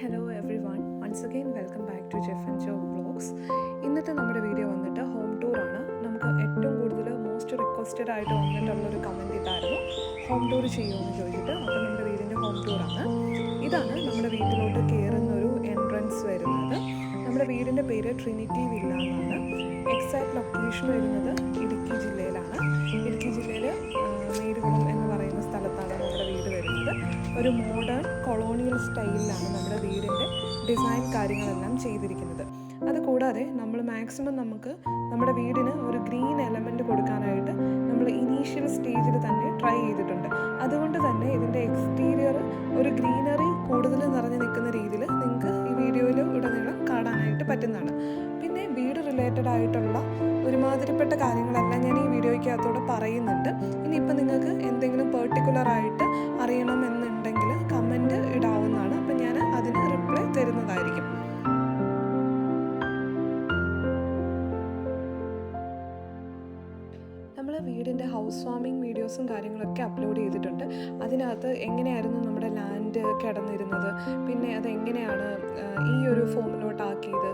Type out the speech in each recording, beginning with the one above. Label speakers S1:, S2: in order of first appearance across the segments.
S1: hello everyone. Once again welcome back to Jeff and Joe Vlogs. ഇന്നത്തെ നമ്മുടെ video വന്നിട്ട് home tour ആണ്. നമുക്ക് ഏറ്റവും കൂടുതൽ മോസ്റ്റ് റിക്വസ്റ്റഡ് ആയിട്ട് വന്നിട്ടുള്ളൊരു കമൻറ്റ് ഇതായിരുന്നു, ഹോം ടൂർ ചെയ്യുമെന്ന് ചോദിച്ചിട്ട്. അപ്പോൾ നമ്മുടെ വീടിൻ്റെ ഹോം ടൂറാണ്. ഇതാണ് നമ്മുടെ വീട്ടിലോട്ട് കയറുന്നൊരു എൻട്രൻസ് വരുന്നത്. നമ്മുടെ വീടിൻ്റെ പേര് ട്രിനിറ്റി വില്ല എന്നാണ്. എക്സാക്ട് ലൊക്കേഷൻ വരുന്നത് ഇടുക്കി ജില്ലയിലാണ്. ഇടുക്കി ജില്ലയിൽ മേടുകുളം എന്ന് പറയുന്ന സ്ഥലത്താണ് നമ്മുടെ വീട് വരുന്നത്. ഒരു മോഡേൺ കൊളോണിയൽ സ്റ്റൈലിലാണ് നമ്മുടെ വീടിൻ്റെ ഡിസൈൻ കാര്യങ്ങളെല്ലാം ചെയ്തിരിക്കുന്നത്. അതുകൂടാതെ നമ്മൾ മാക്സിമം നമുക്ക് നമ്മുടെ വീടിന് ഒരു ഗ്രീൻ എലമെൻറ്റ് കൊടുക്കാനായിട്ട് നമ്മൾ ഇനീഷ്യൽ സ്റ്റേജിൽ തന്നെ ട്രൈ ചെയ്തിട്ടുണ്ട്. അതുകൊണ്ട് തന്നെ ഇതിൻ്റെ എക്സ്റ്റീരിയർ ഒരു ഗ്രീനറി കൂടുതൽ നിറഞ്ഞു നിൽക്കുന്ന രീതിയിൽ നിങ്ങൾക്ക് ഈ വീഡിയോയിൽ ഉടനീളം കാണാനായിട്ട് പറ്റുന്നതാണ്. പിന്നെ വീട് റിലേറ്റഡ് ആയിട്ടുള്ള ഒരുമാതിരിപ്പെട്ട കാര്യങ്ങളെല്ലാം ഞാൻ ഈ വീഡിയോയ്ക്കകത്തൂടെ പറയുന്നുണ്ട്. ഇനിയിപ്പോൾ നിങ്ങൾക്ക് എന്തെങ്കിലും പെർട്ടിക്കുലറായിട്ട് അറിയണമെന്നുണ്ടെങ്കിൽ കമൻറ്റ് ഇടാവുന്നതാണ്. അപ്പം ഞാൻ അതിന് റിപ്ലൈ തരുന്നതായിരിക്കും. നമ്മൾ വീടിൻ്റെ ഹൗസ് വാമിങ് വീഡിയോസും കാര്യങ്ങളൊക്കെ അപ്ലോഡ് ചെയ്തിട്ടുണ്ട്. അതിനകത്ത് എങ്ങനെയായിരുന്നു നമ്മുടെ ലാൻഡ് കിടന്നിരുന്നത്, പിന്നെ അതെങ്ങനെയാണ് ഈ ഒരു ഫോമിലോട്ടാക്കിയത്,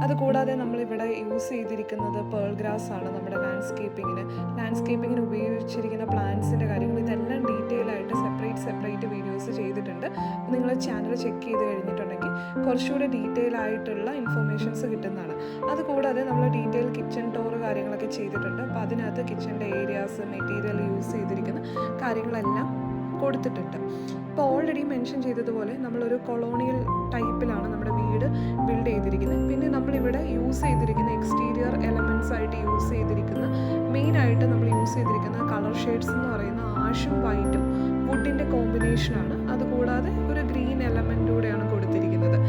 S1: അതുകൂടാതെ നമ്മളിവിടെ യൂസ് ചെയ്തിരിക്കുന്നത് പേൾ ഗ്രാസ് ആണ് നമ്മുടെ ലാൻഡ്സ്കേപ്പിങ്ങിന് ഉപയോഗിച്ചിരിക്കുന്ന പ്ലാന്റ്സിൻ്റെ കാര്യങ്ങൾ ഇതെല്ലാം ഡീറ്റെയിൽ ആയിട്ട് സെപ്പറേറ്റ് വീഡിയോസ് ചെയ്തിട്ടുണ്ട്. നിങ്ങൾ ചാനൽ ചെക്ക് ചെയ്ത് കഴിഞ്ഞിട്ടുണ്ടെങ്കിൽ കുറച്ചുകൂടെ ഡീറ്റെയിൽ ആയിട്ടുള്ള ഇൻഫർമേഷൻസ് കിട്ടുന്നതാണ്. അതുകൂടാതെ നമ്മൾ ഡീറ്റെയിൽ കിച്ചൺ ടൂർ കാര്യങ്ങളൊക്കെ ചെയ്തിട്ടുണ്ട്. അപ്പോൾ അതിനകത്ത് കിച്ചൻ്റെ ഏരിയാസ്, മെറ്റീരിയൽ യൂസ് ചെയ്തിരിക്കുന്ന കാര്യങ്ങളെല്ലാം കൊടുത്തിട്ടുണ്ട്. ഇപ്പോൾ ഓൾറെഡി മെൻഷൻ ചെയ്തതുപോലെ നമ്മളൊരു കൊളോണിയൽ ടൈപ്പിലാണ് നമ്മുടെ വീട് ബിൽഡ് ചെയ്തിരിക്കുന്നത്. പിന്നെ നമ്മളിവിടെ യൂസ് ചെയ്തിരിക്കുന്ന എക്സ്റ്റീരിയർ എലമെൻറ്റ്സ് ആയിട്ട് യൂസ് ചെയ്തിരിക്കുന്ന മെയിനായിട്ട് നമ്മൾ യൂസ് ചെയ്തിരിക്കുന്ന കളർ ഷെയ്ഡ്സ് എന്ന് പറയുന്ന ആഷും വൈറ്റും വുഡിൻ്റെ കോമ്പിനേഷനാണ്. അതുകൂടാതെ ഒരു ഗ്രീൻ എലമെൻ്റ് കൂടെയാണ് കൊടുത്തിരിക്കുന്നത്.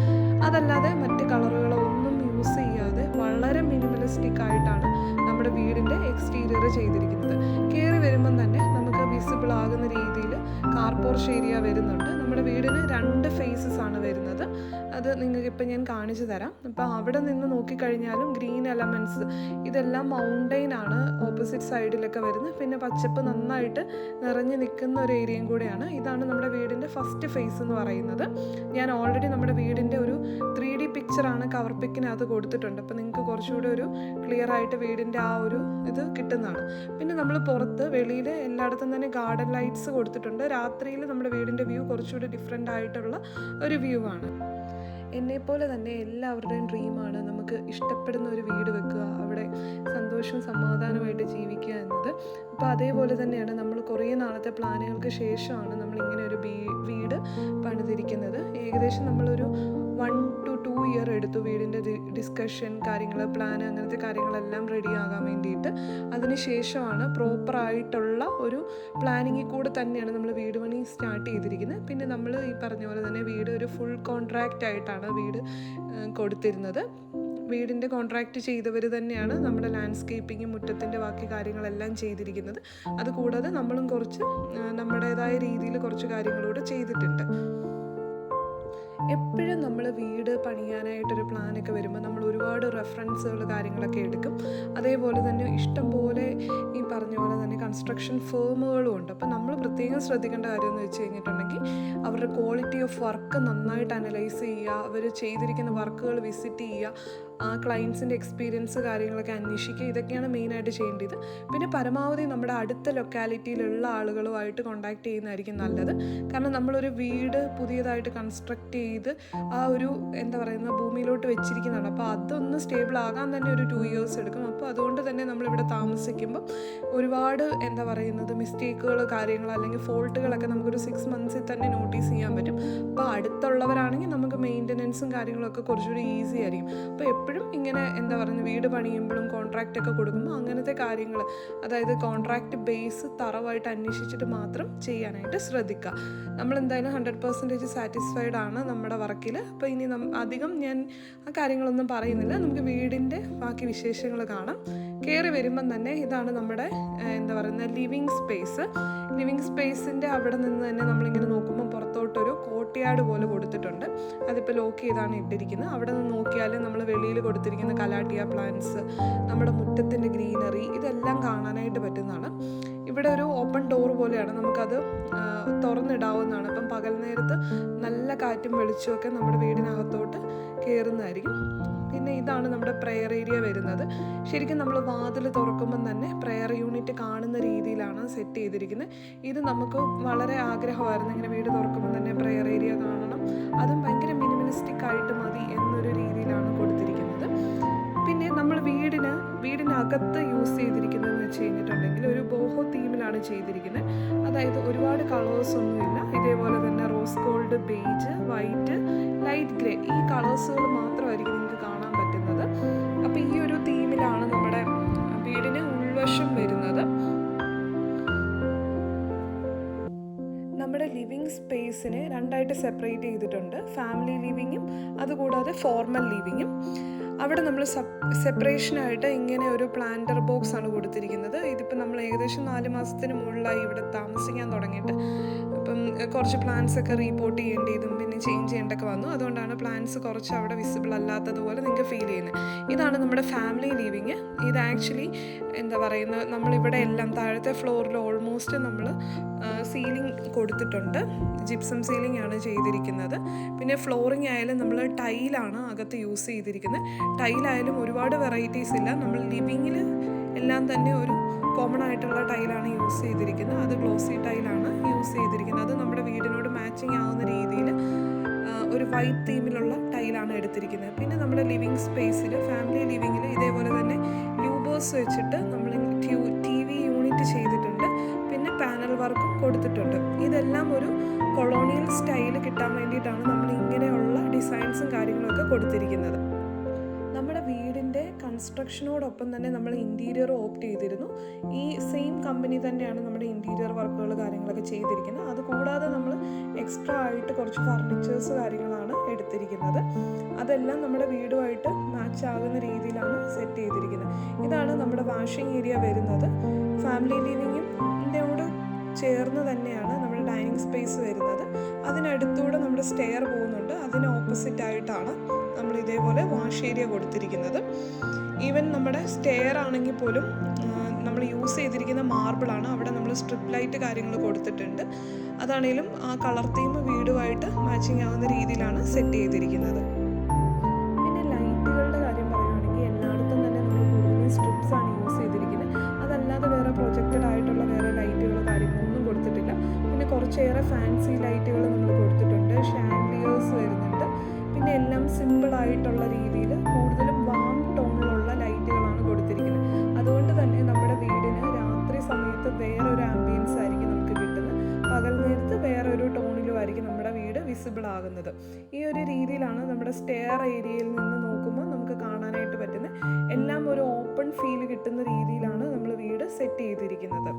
S1: അതല്ലാതെ മറ്റ് കളറുകളോ ഒന്നും യൂസ് ചെയ്യാതെ വളരെ മിനിമലിസ്റ്റിക് ആയിട്ടാണ് നമ്മുടെ വീടിൻ്റെ എക്സ്റ്റീരിയർ ചെയ്തിരിക്കുന്നത്. കയറി വരുമ്പം തന്നെ നമുക്ക് വിസിബിൾ ആകുന്ന രീതിയിൽ കാർ പോർച്ച് ഏരിയ വരുന്നുണ്ട്. നമ്മുടെ വീടിന് 2 ഫേസസ് ആണ് വരുന്നത്. അത് നിങ്ങൾക്കിപ്പോൾ ഞാൻ കാണിച്ചു തരാം. അപ്പോൾ അവിടെ നിന്ന് നോക്കിക്കഴിഞ്ഞാലും ഗ്രീൻ എലമെൻറ്റ്സ് ഇതെല്ലാം മൗണ്ടെയിൻ ആണ് ഓപ്പോസിറ്റ് സൈഡിലൊക്കെ വരുന്നത്. പിന്നെ പച്ചപ്പ് നന്നായിട്ട് നിറഞ്ഞു നിൽക്കുന്ന ഒരു ഏരിയയും കൂടെയാണ്. ഇതാണ് നമ്മുടെ വീടിൻ്റെ ഫസ്റ്റ് ഫേസ് എന്ന് പറയുന്നത്. ഞാൻ ഓൾറെഡി നമ്മുടെ വീടിൻ്റെ ഒരു 3D പിക്ചറാണ് കവർ പിക്കിനകത്ത് കൊടുത്തിട്ടുണ്ട്. അപ്പോൾ നിങ്ങൾക്ക് കുറച്ചുകൂടി ഒരു ക്ലിയർ ആയിട്ട് വീടിൻ്റെ ആ ഒരു ഇത് കിട്ടുന്നതാണ്. പിന്നെ നമ്മൾ പുറത്ത് വെളിയിൽ എല്ലായിടത്തും തന്നെ ഗാർഡൻ ലൈറ്റ്സ് കൊടുത്തിട്ടുണ്ട്. രാത്രിയിൽ നമ്മുടെ വീടിൻ്റെ വ്യൂ കുറച്ചുകൂടി ഡിഫറെൻ്റ് ആയിട്ടുള്ള ഒരു വ്യൂ ആണ്. എന്നെപ്പോലെ തന്നെ എല്ലാവരുടെയും ഡ്രീമാണ് നമുക്ക് ഇഷ്ടപ്പെടുന്ന ഒരു വീട് വെക്കുക, അവിടെ സന്തോഷവും സമാധാനമായിട്ട് ജീവിക്കുക എന്നത്. അപ്പോൾ അതേപോലെ തന്നെയാണ് നമ്മൾ കുറേ നാളത്തെ പ്ലാനുകൾക്ക് ശേഷമാണ് നമ്മളിങ്ങനെ ഒരു വീട് പണിതിരിക്കുന്നത്. ഏകദേശം നമ്മളൊരു 1 to 2 ഇയർ എടുത്തു വീടിൻ്റെ ഡിസ്കഷൻ കാര്യങ്ങൾ, പ്ലാൻ, അങ്ങനത്തെ കാര്യങ്ങളെല്ലാം റെഡി ആകാൻ വേണ്ടിയിട്ട്. അതിനുശേഷമാണ് പ്രോപ്പറായിട്ടുള്ള ഒരു പ്ലാനിങ്ങിൽ കൂടെ തന്നെയാണ് നമ്മൾ വീട് പണി സ്റ്റാർട്ട് ചെയ്തിരിക്കുന്നത്. പിന്നെ നമ്മൾ ഈ പറഞ്ഞ പോലെ തന്നെ വീട് ഒരു ഫുൾ കോൺട്രാക്റ്റ് ആയിട്ടാണ് വീട് കൊടുത്തിരുന്നത്. വീടിൻ്റെ കോൺട്രാക്റ്റ് ചെയ്തവർ തന്നെയാണ് നമ്മുടെ ലാൻഡ്സ്കേപ്പിങ്ങും മുറ്റത്തിൻ്റെ ബാക്കി കാര്യങ്ങളെല്ലാം ചെയ്തിരിക്കുന്നത്. അതുകൂടാതെ നമ്മളും കുറച്ച് നമ്മുടേതായ രീതിയിൽ കുറച്ച് കാര്യങ്ങളൂടെ ചെയ്തിട്ടുണ്ട്. എപ്പോഴും നമ്മൾ വീട് പണിയാനായിട്ടൊരു പ്ലാനൊക്കെ വരുമ്പോൾ നമ്മൾ ഒരുപാട് റെഫറൻസുകൾ കാര്യങ്ങളൊക്കെ എടുക്കും. അതേപോലെ തന്നെ ഇഷ്ടംപോലെ ഈ പറഞ്ഞ പോലെ തന്നെ കൺസ്ട്രക്ഷൻ ഫേമുകളും ഉണ്ട്. അപ്പോൾ നമ്മൾ പ്രത്യേകം ശ്രദ്ധിക്കേണ്ട കാര്യം എന്ന് വെച്ച് കഴിഞ്ഞിട്ടുണ്ടെങ്കിൽ അവരുടെ ക്വാളിറ്റി ഓഫ് വർക്ക് നന്നായിട്ട് അനലൈസ് ചെയ്യുക, അവർ ചെയ്തിരിക്കുന്ന വർക്കുകൾ വിസിറ്റ് ചെയ്യുക, ആ ക്ലയൻസിൻ്റെ എക്സ്പീരിയൻസ് കാര്യങ്ങളൊക്കെ അന്വേഷിക്കുക. ഇതൊക്കെയാണ് മെയിനായിട്ട് ചെയ്യേണ്ടത്. പിന്നെ പരമാവധി നമ്മുടെ അടുത്ത ലൊക്കാലിറ്റിയിലുള്ള ആളുകളുമായിട്ട് കോൺടാക്ട് ചെയ്യുന്നതായിരിക്കും നല്ലത്. കാരണം നമ്മളൊരു വീട് പുതിയതായിട്ട് കൺസ്ട്രക്റ്റ് ചെയ്ത് ആ ഒരു എന്താ പറയുന്ന ഭൂമിയിലോട്ട് വെച്ചിരിക്കുന്നതാണ്. അപ്പോൾ അതൊന്ന് സ്റ്റേബിൾ ആകാൻ തന്നെ ഒരു 2 ഇയേഴ്സ് എടുക്കും. അപ്പോൾ അതുകൊണ്ട് തന്നെ നമ്മളിവിടെ താമസിക്കുമ്പോൾ ഒരുപാട് എന്താ പറയുന്നത് മിസ്റ്റേക്കുകൾ കാര്യങ്ങൾ അല്ലെങ്കിൽ ഫോൾട്ടുകളൊക്കെ നമുക്കൊരു 6 മന്ത്സിൽ തന്നെ നോട്ടീസ് ചെയ്യാൻ പറ്റും. അപ്പോൾ അടുത്തുള്ളവരാണെങ്കിൽ നമുക്ക് മെയിൻ്റനൻസും കാര്യങ്ങളൊക്കെ കുറച്ചുകൂടി ഈസി ആയിരിക്കും. അപ്പോൾ എപ്പോഴും ഇങ്ങനെ എന്താ പറയുന്നത് വീട് പണിയുമ്പോഴും കോൺട്രാക്റ്റൊക്കെ കൊടുക്കുമ്പോൾ അങ്ങനത്തെ കാര്യങ്ങൾ, അതായത് കോൺട്രാക്റ്റ് ബേസ് തറവായിട്ട് അന്വേഷിച്ചിട്ട് മാത്രം ചെയ്യാനായിട്ട് ശ്രദ്ധിക്കുക. നമ്മളെന്തായാലും 100% സാറ്റിസ്ഫൈഡ് ആണ് നമ്മുടെ വർക്കിൽ. അപ്പോൾ ഇനി അധികം ഞാൻ ആ കാര്യങ്ങളൊന്നും പറയുന്നില്ല. നമുക്ക് വീടിൻ്റെ ബാക്കി വിശേഷങ്ങൾ കാണാം. കയറി വരുമ്പം തന്നെ ഇതാണ് നമ്മുടെ എന്താ പറയുന്ന ലിവിങ് സ്പേസിൻ്റെ അവിടെ നിന്ന് തന്നെ നമ്മളിങ്ങനെ നോക്കുമ്പോൾ പുറത്തോട്ടൊരു കോർട്ട്യാർഡ് പോലെ കൊടുത്തിട്ടുണ്ട്. അതിപ്പോൾ ലോക്ക് ചെയ്താണ് ഇട്ടിരിക്കുന്നത്. അവിടെ നിന്ന് നോക്കിയാൽ നമ്മൾ വെളിയിൽ കൊടുത്തിരിക്കുന്ന കലാട്ടിയ പ്ലാന്റ്സ്, നമ്മുടെ മുറ്റത്തിൻ്റെ ഗ്രീനറി, ഇതെല്ലാം കാണാനായിട്ട് പറ്റുന്നതാണ്. ഇവിടെ ഒരു ഓപ്പൺ ഡോർ പോലെയാണ്, നമുക്കത് തുറന്നിടാവുന്നതാണ്. അപ്പം പകൽ നേരത്ത് നല്ല കാറ്റും വെളിച്ചമൊക്കെ നമ്മുടെ വീടിനകത്തോട്ട് കയറുന്നതായിരിക്കും. പിന്നെ ഇതാണ് നമ്മുടെ പ്രെയർ ഏരിയ വരുന്നത്. ശരിക്കും നമ്മൾ വാതിൽ തുറക്കുമ്പം തന്നെ പ്രെയർ യൂണിറ്റ് കാണുന്ന രീതിയിലാണ് സെറ്റ് ചെയ്തിരിക്കുന്നത്. ഇത് നമുക്ക് വളരെ ആഗ്രഹമായിരുന്നു, ഇങ്ങനെ വീട് തുറക്കുമ്പം തന്നെ പ്രെയർ ഏരിയ കാണണം, അതും ഭയങ്കര മിനിമലിസ്റ്റിക് ആയിട്ട് മതി എന്നൊരു രീതിയിലാണ് കൊടുത്തിരിക്കുന്നത്. പിന്നെ നമ്മൾ വീടിനകത്ത് യൂസ് ചെയ്തിരിക്കുന്നതെന്ന് വെച്ച് കഴിഞ്ഞിട്ടുണ്ടെങ്കിൽ ഒരു ബോഹോ തീമിലാണ് ചെയ്തിരിക്കുന്നത്. അതായത് ഒരുപാട് കളേഴ്സ് ഒന്നുമില്ല, ഇതേപോലെ തന്നെ rose gold, beige, white, light grey, ഈ കളേഴ്സുകൾ മാത്രമായിരിക്കും നിങ്ങൾക്ക് കാണാൻ പറ്റുന്നത്. അപ്പോൾ ഈ ഒരു തീമിലാണ് നമ്മുടെ വീടിന് ഉൾവശം വരുന്നത്. നമ്മുടെ ലിവിങ് സ്പേസിനെ രണ്ടായിട്ട് സെപ്പറേറ്റ് ചെയ്തിട്ടുണ്ട്, ഫാമിലി ലിവിങ്ങും അതുകൂടാതെ ഫോർമൽ ലിവിങ്ങും. അവിടെ നമ്മൾ സെപ്പറേഷനായിട്ട് ഇങ്ങനെ ഒരു പ്ലാന്റർ ബോക്സ് ആണ് കൊടുത്തിരിക്കുന്നത്. ഇതിപ്പോൾ നമ്മൾ ഏകദേശം 4 മാസത്തിന് മുകളിലായി ഇവിടെ താമസിക്കാൻ തുടങ്ങിയിട്ട്. അപ്പം കുറച്ച് പ്ലാന്റ്സ് ഒക്കെ റീപോർട്ട് ചെയ്യേണ്ടതും പിന്നെ ചേഞ്ച് ചെയ്യേണ്ടതൊക്കെ വന്നു. അതുകൊണ്ടാണ് പ്ലാന്റ്സ് കുറച്ച് അവിടെ വിസിബിൾ അല്ലാത്തതുപോലെ നിങ്ങൾക്ക് ഫീൽ ചെയ്യുന്നത്. ഇതാണ് നമ്മുടെ ഫാമിലി ലിവിങ്. ഇത് ആക്ച്വലി എന്താ പറയുന്നത്, നമ്മളിവിടെ എല്ലാം താഴത്തെ ഫ്ലോറിൽ ഓൾമോസ്റ്റ് നമ്മൾ സീലിംഗ് കൊടുത്തിട്ടുണ്ട്, ജിപ്സം സീലിംഗ് ആണ് ചെയ്തിരിക്കുന്നത്. പിന്നെ ഫ്ലോറിംഗ് ആയാലും നമ്മൾ ടൈലാണ് അകത്ത് യൂസ് ചെയ്തിരിക്കുന്നത്. ടൈലായാലും ഒരുപാട് വെറൈറ്റീസ് ഇല്ല, നമ്മൾ ലിവിങ്ങിൽ എല്ലാം തന്നെ ഒരു കോമൺ ആയിട്ടുള്ള ടൈലാണ് യൂസ് ചെയ്തിരിക്കുന്നത്. അത് ഗ്ലോസി ടൈലാണ് യൂസ് ചെയ്തിരിക്കുന്നത്. അത് നമ്മുടെ വീടിനോട് മാച്ചിങ് ആവുന്ന രീതിയിൽ ഒരു വൈറ്റ് തീമിലുള്ള ടൈലാണ് എടുത്തിരിക്കുന്നത്. പിന്നെ നമ്മുടെ ലിവിങ് സ്പേസിൽ ഫാമിലി ലിവിങ്ങിൽ ഇതേപോലെ തന്നെ ലൂബേഴ്സ് വെച്ചിട്ട് നമ്മൾ TV യൂണിറ്റ് ചെയ്തിട്ടുണ്ട്. പിന്നെ പാനൽ വർക്കും കൊടുത്തിട്ടുണ്ട്. ഇതെല്ലാം ഒരു കൊളോണിയൽ സ്റ്റൈൽ കിട്ടാൻ വേണ്ടിയിട്ടാണ് നമ്മൾ ഇങ്ങനെയുള്ള ഡിസൈൻസും കാര്യങ്ങളൊക്കെ കൊടുത്തിരിക്കുന്നത്. നമ്മുടെ വീടിൻ്റെ കൺസ്ട്രക്ഷനോടൊപ്പം തന്നെ നമ്മൾ ഇൻറ്റീരിയർ ഓപ്റ്റ് ചെയ്തിരുന്നു. ഈ സെയിം കമ്പനി തന്നെയാണ് നമ്മുടെ ഇൻറ്റീരിയർ വർക്കുകൾ കാര്യങ്ങളൊക്കെ ചെയ്തിരിക്കുന്നത്. അതുകൂടാതെ നമ്മൾ എക്സ്ട്രാ ആയിട്ട് കുറച്ച് ഫർണിച്ചേഴ്സ് കാര്യങ്ങളാണ് എടുത്തിരിക്കുന്നത്. അതെല്ലാം നമ്മുടെ വീടുമായിട്ട് മാച്ച് ആകുന്ന രീതിയിലാണ് സെറ്റ് ചെയ്തിരിക്കുന്നത്. ഇതാണ് നമ്മുടെ വാഷിംഗ് ഏരിയ വരുന്നത്. ഫാമിലി ലിവിങ്ങിൻ്റെ ചേർന്ന് തന്നെയാണ് നമ്മുടെ ഡൈനിങ് സ്പേസ് വരുന്നത്. അതിനടുത്തൂടെ നമ്മുടെ സ്റ്റെയർ പോകുന്നുണ്ട്. അതിന് ഓപ്പോസിറ്റ് ആയിട്ടാണ് നമ്മൾ ഇതേപോലെ വാഷ് ഏരിയ കൊടുത്തിരിക്കുന്നത്. ഈവൻ നമ്മുടെ സ്റ്റെയർ ആണെങ്കിൽ പോലും നമ്മൾ യൂസ് ചെയ്തിരിക്കുന്ന മാർബിളാണ്. അവിടെ നമ്മൾ സ്ട്രിപ്പ് ലൈറ്റ് കാര്യങ്ങൾ കൊടുത്തിട്ടുണ്ട്. അതാണെങ്കിലും ആ കളർ തീം വീടുമായിട്ട് മാച്ചിങ് ആവുന്ന രീതിയിലാണ് സെറ്റ് ചെയ്തിരിക്കുന്നത്. പിന്നെ ലൈറ്റുകളുടെ കാര്യം പറയുകയാണെങ്കിൽ എല്ലായിടത്തും തന്നെ നമ്മൾ കൂടുതലും സ്ട്രിപ്സ് ആണ് യൂസ് ചെയ്തിരിക്കുന്നത്. അതല്ലാതെ വേറെ പ്രൊജക്റ്റഡ് ആയിട്ടുള്ള വേറെ ലൈറ്റുകളോ കാര്യങ്ങളൊന്നും കൊടുത്തിട്ടില്ല. പിന്നെ കുറച്ചേറെ ഫാൻസി ലൈറ്റുകൾ നമ്മൾ കൊടുത്തിട്ടുണ്ട്, ഷാൻഡിലിയേഴ്സ് വരുന്നുണ്ട്. പിന്നെ എല്ലാം സിമ്പിളായിട്ടുള്ള രീതിയിൽ കൂടുതലും വാം ടോണിലുള്ള ലൈറ്റുകളാണ് കൊടുത്തിരിക്കുന്നത്. അതുകൊണ്ട് തന്നെ നമ്മുടെ വീടിന് രാത്രി സമയത്ത് വേറൊരു ആംബിയൻസ് ആയിരിക്കും നമുക്ക് കിട്ടുന്നത്, പകൽ നേരത്ത് വേറൊരു ടോണിലുമായിരിക്കും നമ്മുടെ വീട് വിസിബിൾ ആകുന്നത്. ഈ ഒരു രീതിയിലാണ് നമ്മുടെ സ്റ്റെയർ ഏരിയയിൽ നിന്ന് നോക്കുമ്പോൾ നമുക്ക് കാണാനായിട്ട് പറ്റുന്നത്. എല്ലാം ഒരു ഓപ്പൺ ഫീൽ കിട്ടുന്ന രീതിയിലാണ് നമ്മൾ വീട് സെറ്റ് ചെയ്തിരിക്കുന്നത്.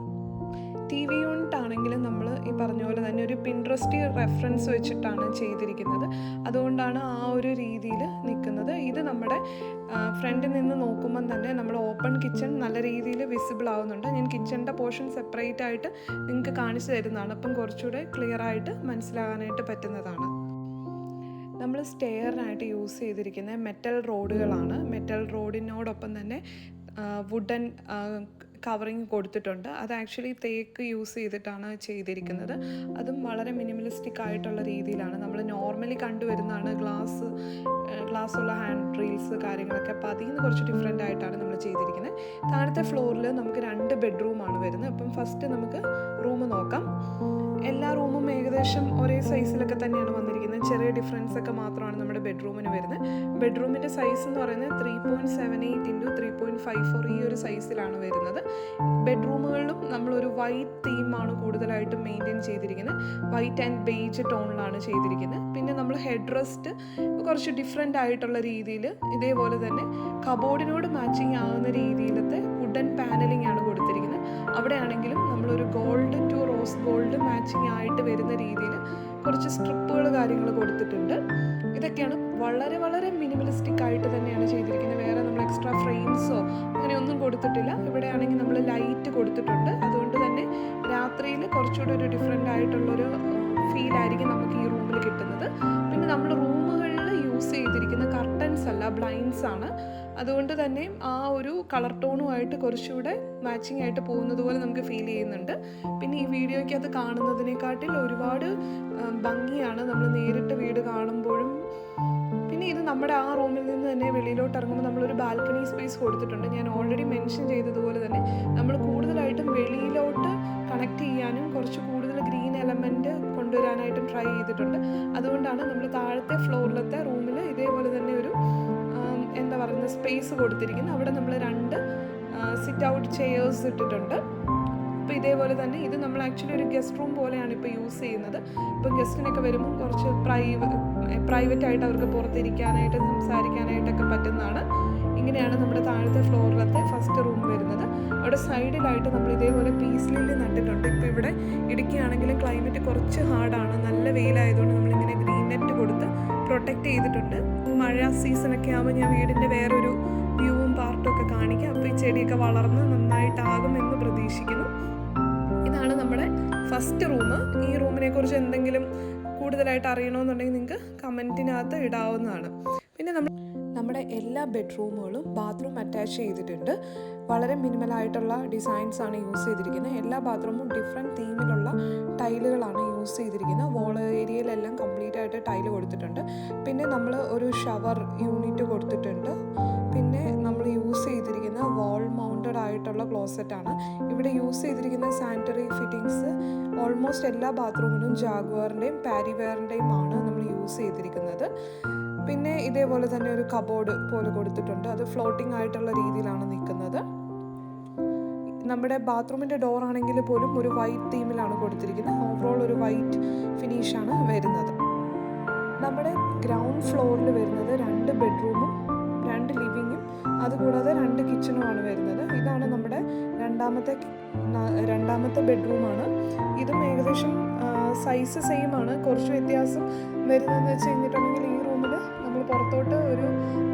S1: TV യൂണിറ്റ് ആണെങ്കിലും നമ്മൾ ഈ പറഞ്ഞ പോലെ തന്നെ ഒരു പിൻട്രസ്റ്റ് റെഫറൻസ് വെച്ചിട്ടാണ് ചെയ്തിരിക്കുന്നത്. അതുകൊണ്ടാണ് ആ ഒരു രീതിയിൽ നിൽക്കുന്നത്. ഇത് നമ്മുടെ ഫ്രണ്ടിൽ നിന്ന് നോക്കുമ്പം തന്നെ നമ്മൾ ഓപ്പൺ കിച്ചൺ നല്ല രീതിയിൽ വിസിബിൾ ആവുന്നുണ്ട്. ഞാൻ കിച്ചണിൻ്റെ പോർഷൻ സെപ്പറേറ്റ് ആയിട്ട് നിങ്ങൾക്ക് കാണിച്ചു തരുന്നതാണ്. അപ്പം കുറച്ചുകൂടെ ക്ലിയർ ആയിട്ട് മനസ്സിലാകാനായിട്ട് പറ്റുന്നതാണ്. നമ്മൾ സ്റ്റെയറിനായിട്ട് യൂസ് ചെയ്തിരിക്കുന്ന മെറ്റൽ റോഡുകളാണ്. മെറ്റൽ റോഡിനോടൊപ്പം തന്നെ വുഡൻ കവറിങ് കൊടുത്തിട്ടുണ്ട്. അത് ആക്ച്വലി തേക്ക് യൂസ് ചെയ്തിട്ടാണ് ചെയ്തിരിക്കുന്നത്. അതും വളരെ മിനിമലിസ്റ്റിക് ആയിട്ടുള്ള രീതിയിലാണ്. നമ്മൾ നോർമലി കണ്ടുവരുന്നതാണ് ഗ്ലാസ് ഉള്ള ഹാൻഡ് റീൽസ് കാര്യങ്ങളൊക്കെ. അപ്പോൾ അതിൽ നിന്ന് കുറച്ച് ഡിഫറെൻ്റ് ആയിട്ടാണ് നമ്മൾ ചെയ്തിരിക്കുന്നത്. താഴത്തെ ഫ്ലോറിൽ നമുക്ക് 2 ബെഡ്റൂമാണ് വരുന്നത്. അപ്പം ഫസ്റ്റ് നമുക്ക് റൂം നോക്കാം. എല്ലാ റൂമും ഏകദേശം ഒരേ സൈസിലൊക്കെ തന്നെയാണ് വന്നിരിക്കുന്നത്. ചെറിയ ഡിഫറൻസ് ഒക്കെ മാത്രമാണ് നമ്മുടെ ബെഡ്റൂമിന് വരുന്നത്. ബെഡ്റൂമിൻ്റെ സൈസ് എന്ന് പറയുന്നത് 3.78 × 3.54 ഈ ഒരു സൈസിലാണ് വരുന്നത്. ബെഡ്റൂമുകളിലും നമ്മളൊരു വൈറ്റ് തീമാണ് കൂടുതലായിട്ടും മെയിൻറ്റെയിൻ ചെയ്തിരിക്കുന്നത്. വൈറ്റ് ആൻഡ് ബേജ് ടോണിലാണ് ചെയ്തിരിക്കുന്നത്. പിന്നെ നമ്മൾ ഹെഡ് റെസ്റ്റ് കുറച്ച് ഡിഫറെൻ്റ് ആയിട്ടുള്ള രീതിയിൽ ഇതേപോലെ തന്നെ കബോർഡിനോട് മാച്ചിങ് ആവുന്ന രീതിയിലത്തെ വുഡൻ പാനലിംഗ് ആണ് കൊടുത്തിരിക്കുന്നത്. അവിടെ ആണെങ്കിലും നമ്മളൊരു gold to rose gold matching ആയിട്ട് വരുന്ന രീതിയിൽ കുറച്ച് സ്ട്രിപ്പുകൾ കാര്യങ്ങൾ കൊടുത്തിട്ടുണ്ട്. ഇതൊക്കെയാണ് വളരെ വളരെ മിനിമലിസ്റ്റിക് ആയിട്ട് തന്നെയാണ് ചെയ്തിരിക്കുന്നത്. വേറെ നമ്മൾ എക്സ്ട്രാ ഫ്രെയിംസോ അങ്ങനെ ഒന്നും കൊടുത്തിട്ടില്ല. ഇവിടെ ആണെങ്കിൽ നമ്മൾ ലൈറ്റ് കൊടുത്തിട്ടുണ്ട്. അതുകൊണ്ട് തന്നെ രാത്രിയിൽ കുറച്ചുകൂടി ഒരു ഡിഫറെൻ്റ് ആയിട്ടുള്ളൊരു ഫീലായിരിക്കും നമുക്ക് ഈ റൂമിൽ കിട്ടുന്നത്. പിന്നെ നമ്മൾ റൂമുകളിൽ യൂസ് ചെയ്തിരിക്കുന്ന കർട്ടൻസ് അല്ല, ബ്ലൈൻഡ്സ് ആണ്. അതുകൊണ്ട് തന്നെ ആ ഒരു കളർ ടോണുമായിട്ട് കുറച്ചുകൂടെ മാച്ചിങ് ആയിട്ട് പോകുന്നത് പോലെ നമുക്ക് ഫീൽ ചെയ്യുന്നുണ്ട്. പിന്നെ ഈ വീഡിയോയ്ക്ക് അത് കാണുന്നതിനെക്കാട്ടിൽ ഒരുപാട് ഭംഗിയാണ് നമ്മൾ നേരിട്ട് വീട് കാണുമ്പോഴും. പിന്നെ ഇത് നമ്മുടെ ആ റൂമിൽ നിന്ന് തന്നെ വെളിയിലോട്ട് ഇറങ്ങുമ്പോൾ നമ്മളൊരു ബാൽക്കണി സ്പേസ് കൊടുത്തിട്ടുണ്ട്. ഞാൻ ഓൾറെഡി മെൻഷൻ ചെയ്തതുപോലെ തന്നെ നമ്മൾ കൂടുതലായിട്ടും വെളിയിലോട്ട് കണക്ട് ചെയ്യാനും കുറച്ച് കൂടുതൽ ഗ്രീൻ എലമെൻറ്റ് കൊണ്ടുവരാനായിട്ടും ട്രൈ ചെയ്തിട്ടുണ്ട്. അതുകൊണ്ടാണ് നമ്മൾ താഴത്തെ ഫ്ലോറിലത്തെ റൂമിൽ ഇതേപോലെ തന്നെ ഒരു എന്താ പറയുക സ്പേസ് കൊടുത്തിരിക്കുന്നത്. അവിടെ നമ്മൾ 2 സിറ്റ് ഔട്ട് ചെയേഴ്സ് ഇട്ടിട്ടുണ്ട്. അപ്പോൾ ഇതേപോലെ തന്നെ ഇത് നമ്മൾ ആക്ച്വലി ഒരു ഗസ്റ്റ് റൂം പോലെയാണ് ഇപ്പോൾ യൂസ് ചെയ്യുന്നത്. ഇപ്പോൾ ഗസ്റ്റിനൊക്കെ വരുമ്പോൾ കുറച്ച് പ്രൈവറ്റായിട്ട് അവർക്ക് പുറത്തിരിക്കാനായിട്ട് സംസാരിക്കാനായിട്ടൊക്കെ പറ്റുന്നതാണ്. ഇങ്ങനെയാണ് നമ്മുടെ താഴത്തെ ഫ്ലോറിലത്തെ ഫസ്റ്റ് റൂം വരുന്നത്. അവിടെ സൈഡിലായിട്ട് നമ്മൾ ഇതേപോലെ പീസ് ലില്ലി നട്ടിട്ടുണ്ട്. ഇപ്പോൾ ഇവിടെ ഇടുക്കിയാണെങ്കിലും ക്ലൈമറ്റ് കുറച്ച് ഹാർഡാണ്, നല്ല വെയിലായതുകൊണ്ട് നമ്മളിങ്ങനെ ഗ്രീൻ നെറ്റ് കൊടുത്ത് പ്രൊട്ടക്റ്റ് ചെയ്തിട്ടുണ്ട്. മഴ സീസണൊക്കെ ആകുമ്പോൾ ഞാൻ വീടിൻ്റെ വേറൊരു വ്യൂവും പാർട്ടും ഒക്കെ കാണിക്കാം. അപ്പോൾ ഈ ചെടിയൊക്കെ വളർന്ന് നന്നായിട്ടാകുമെന്ന് പ്രതീക്ഷിക്കുന്നു. ഇതാണ് നമ്മുടെ ഫസ്റ്റ് റൂം. ഈ റൂമിനെ കുറിച്ച് എന്തെങ്കിലും കൂടുതലായിട്ട് അറിയണമെന്നുണ്ടെങ്കിൽ നിങ്ങൾക്ക് കമൻറ്റിനകത്ത് ഇടാവുന്നതാണ്. പിന്നെ നമ്മുടെ എല്ലാ ബെഡ്റൂമുകളും ബാത്റൂം അറ്റാച്ച് ചെയ്തിട്ടുണ്ട്. വളരെ മിനിമലായിട്ടുള്ള ഡിസൈൻസാണ് യൂസ് ചെയ്തിരിക്കുന്നത്. എല്ലാ ബാത്റൂമും ഡിഫറെൻറ്റ് തീമിലുള്ള ടൈലുകളാണ് യൂസ് ചെയ്തിരിക്കുന്നത്. വോൾ ഏരിയയിലെല്ലാം കംപ്ലീറ്റ് ആയിട്ട് ടൈല് കൊടുത്തിട്ടുണ്ട്. പിന്നെ നമ്മൾ ഒരു ഷവർ യൂണിറ്റ് കൊടുത്തിട്ടുണ്ട്. പിന്നെ നമ്മൾ യൂസ് ചെയ്തിരിക്കുന്ന വാൾ മൗണ്ടഡ് ആയിട്ടുള്ള ക്ലോസറ്റാണ്. ഇവിടെ യൂസ് ചെയ്തിരിക്കുന്ന സാനിറ്ററി ഫിറ്റിങ്സ് ഓൾമോസ്റ്റ് എല്ലാ ബാത്റൂമിലും ജാഗ്വാറിൻ്റെയും പാരിവെയറിൻ്റെയും ആണ് നമ്മൾ യൂസ് ചെയ്തിരിക്കുന്നത്. പിന്നെ ഇതേപോലെ തന്നെ ഒരു കബോർഡ് പോലെ കൊടുത്തിട്ടുണ്ട്. അത് ഫ്ലോട്ടിംഗ് ആയിട്ടുള്ള രീതിയിലാണ് നിൽക്കുന്നത്. നമ്മുടെ ബാത്റൂമിൻ്റെ ഡോർ ആണെങ്കിൽ പോലും ഒരു വൈറ്റ് തീമിലാണ് കൊടുത്തിരിക്കുന്നത്. ഓവറോൾ ഒരു വൈറ്റ് ഫിനിഷാണ് വരുന്നത്. നമ്മുടെ ഗ്രൗണ്ട് ഫ്ലോറിൽ വരുന്നത് 2 ബെഡ്റൂമും 2 ലിവിങ്ങും അതുകൂടാതെ 2 കിച്ചണുമാണ് വരുന്നത്. ഇതാണ് നമ്മുടെ രണ്ടാമത്തെ ബെഡ്റൂമാണ്. ഇതും ഏകദേശം സൈസ് സെയിം ആണ്. കുറച്ച് വ്യത്യാസം വരുന്നതെന്ന് വെച്ച് കഴിഞ്ഞിട്ടുണ്ടെങ്കിൽ ഈ റൂമിൽ നമ്മൾ പുറത്തോട്ട് ഒരു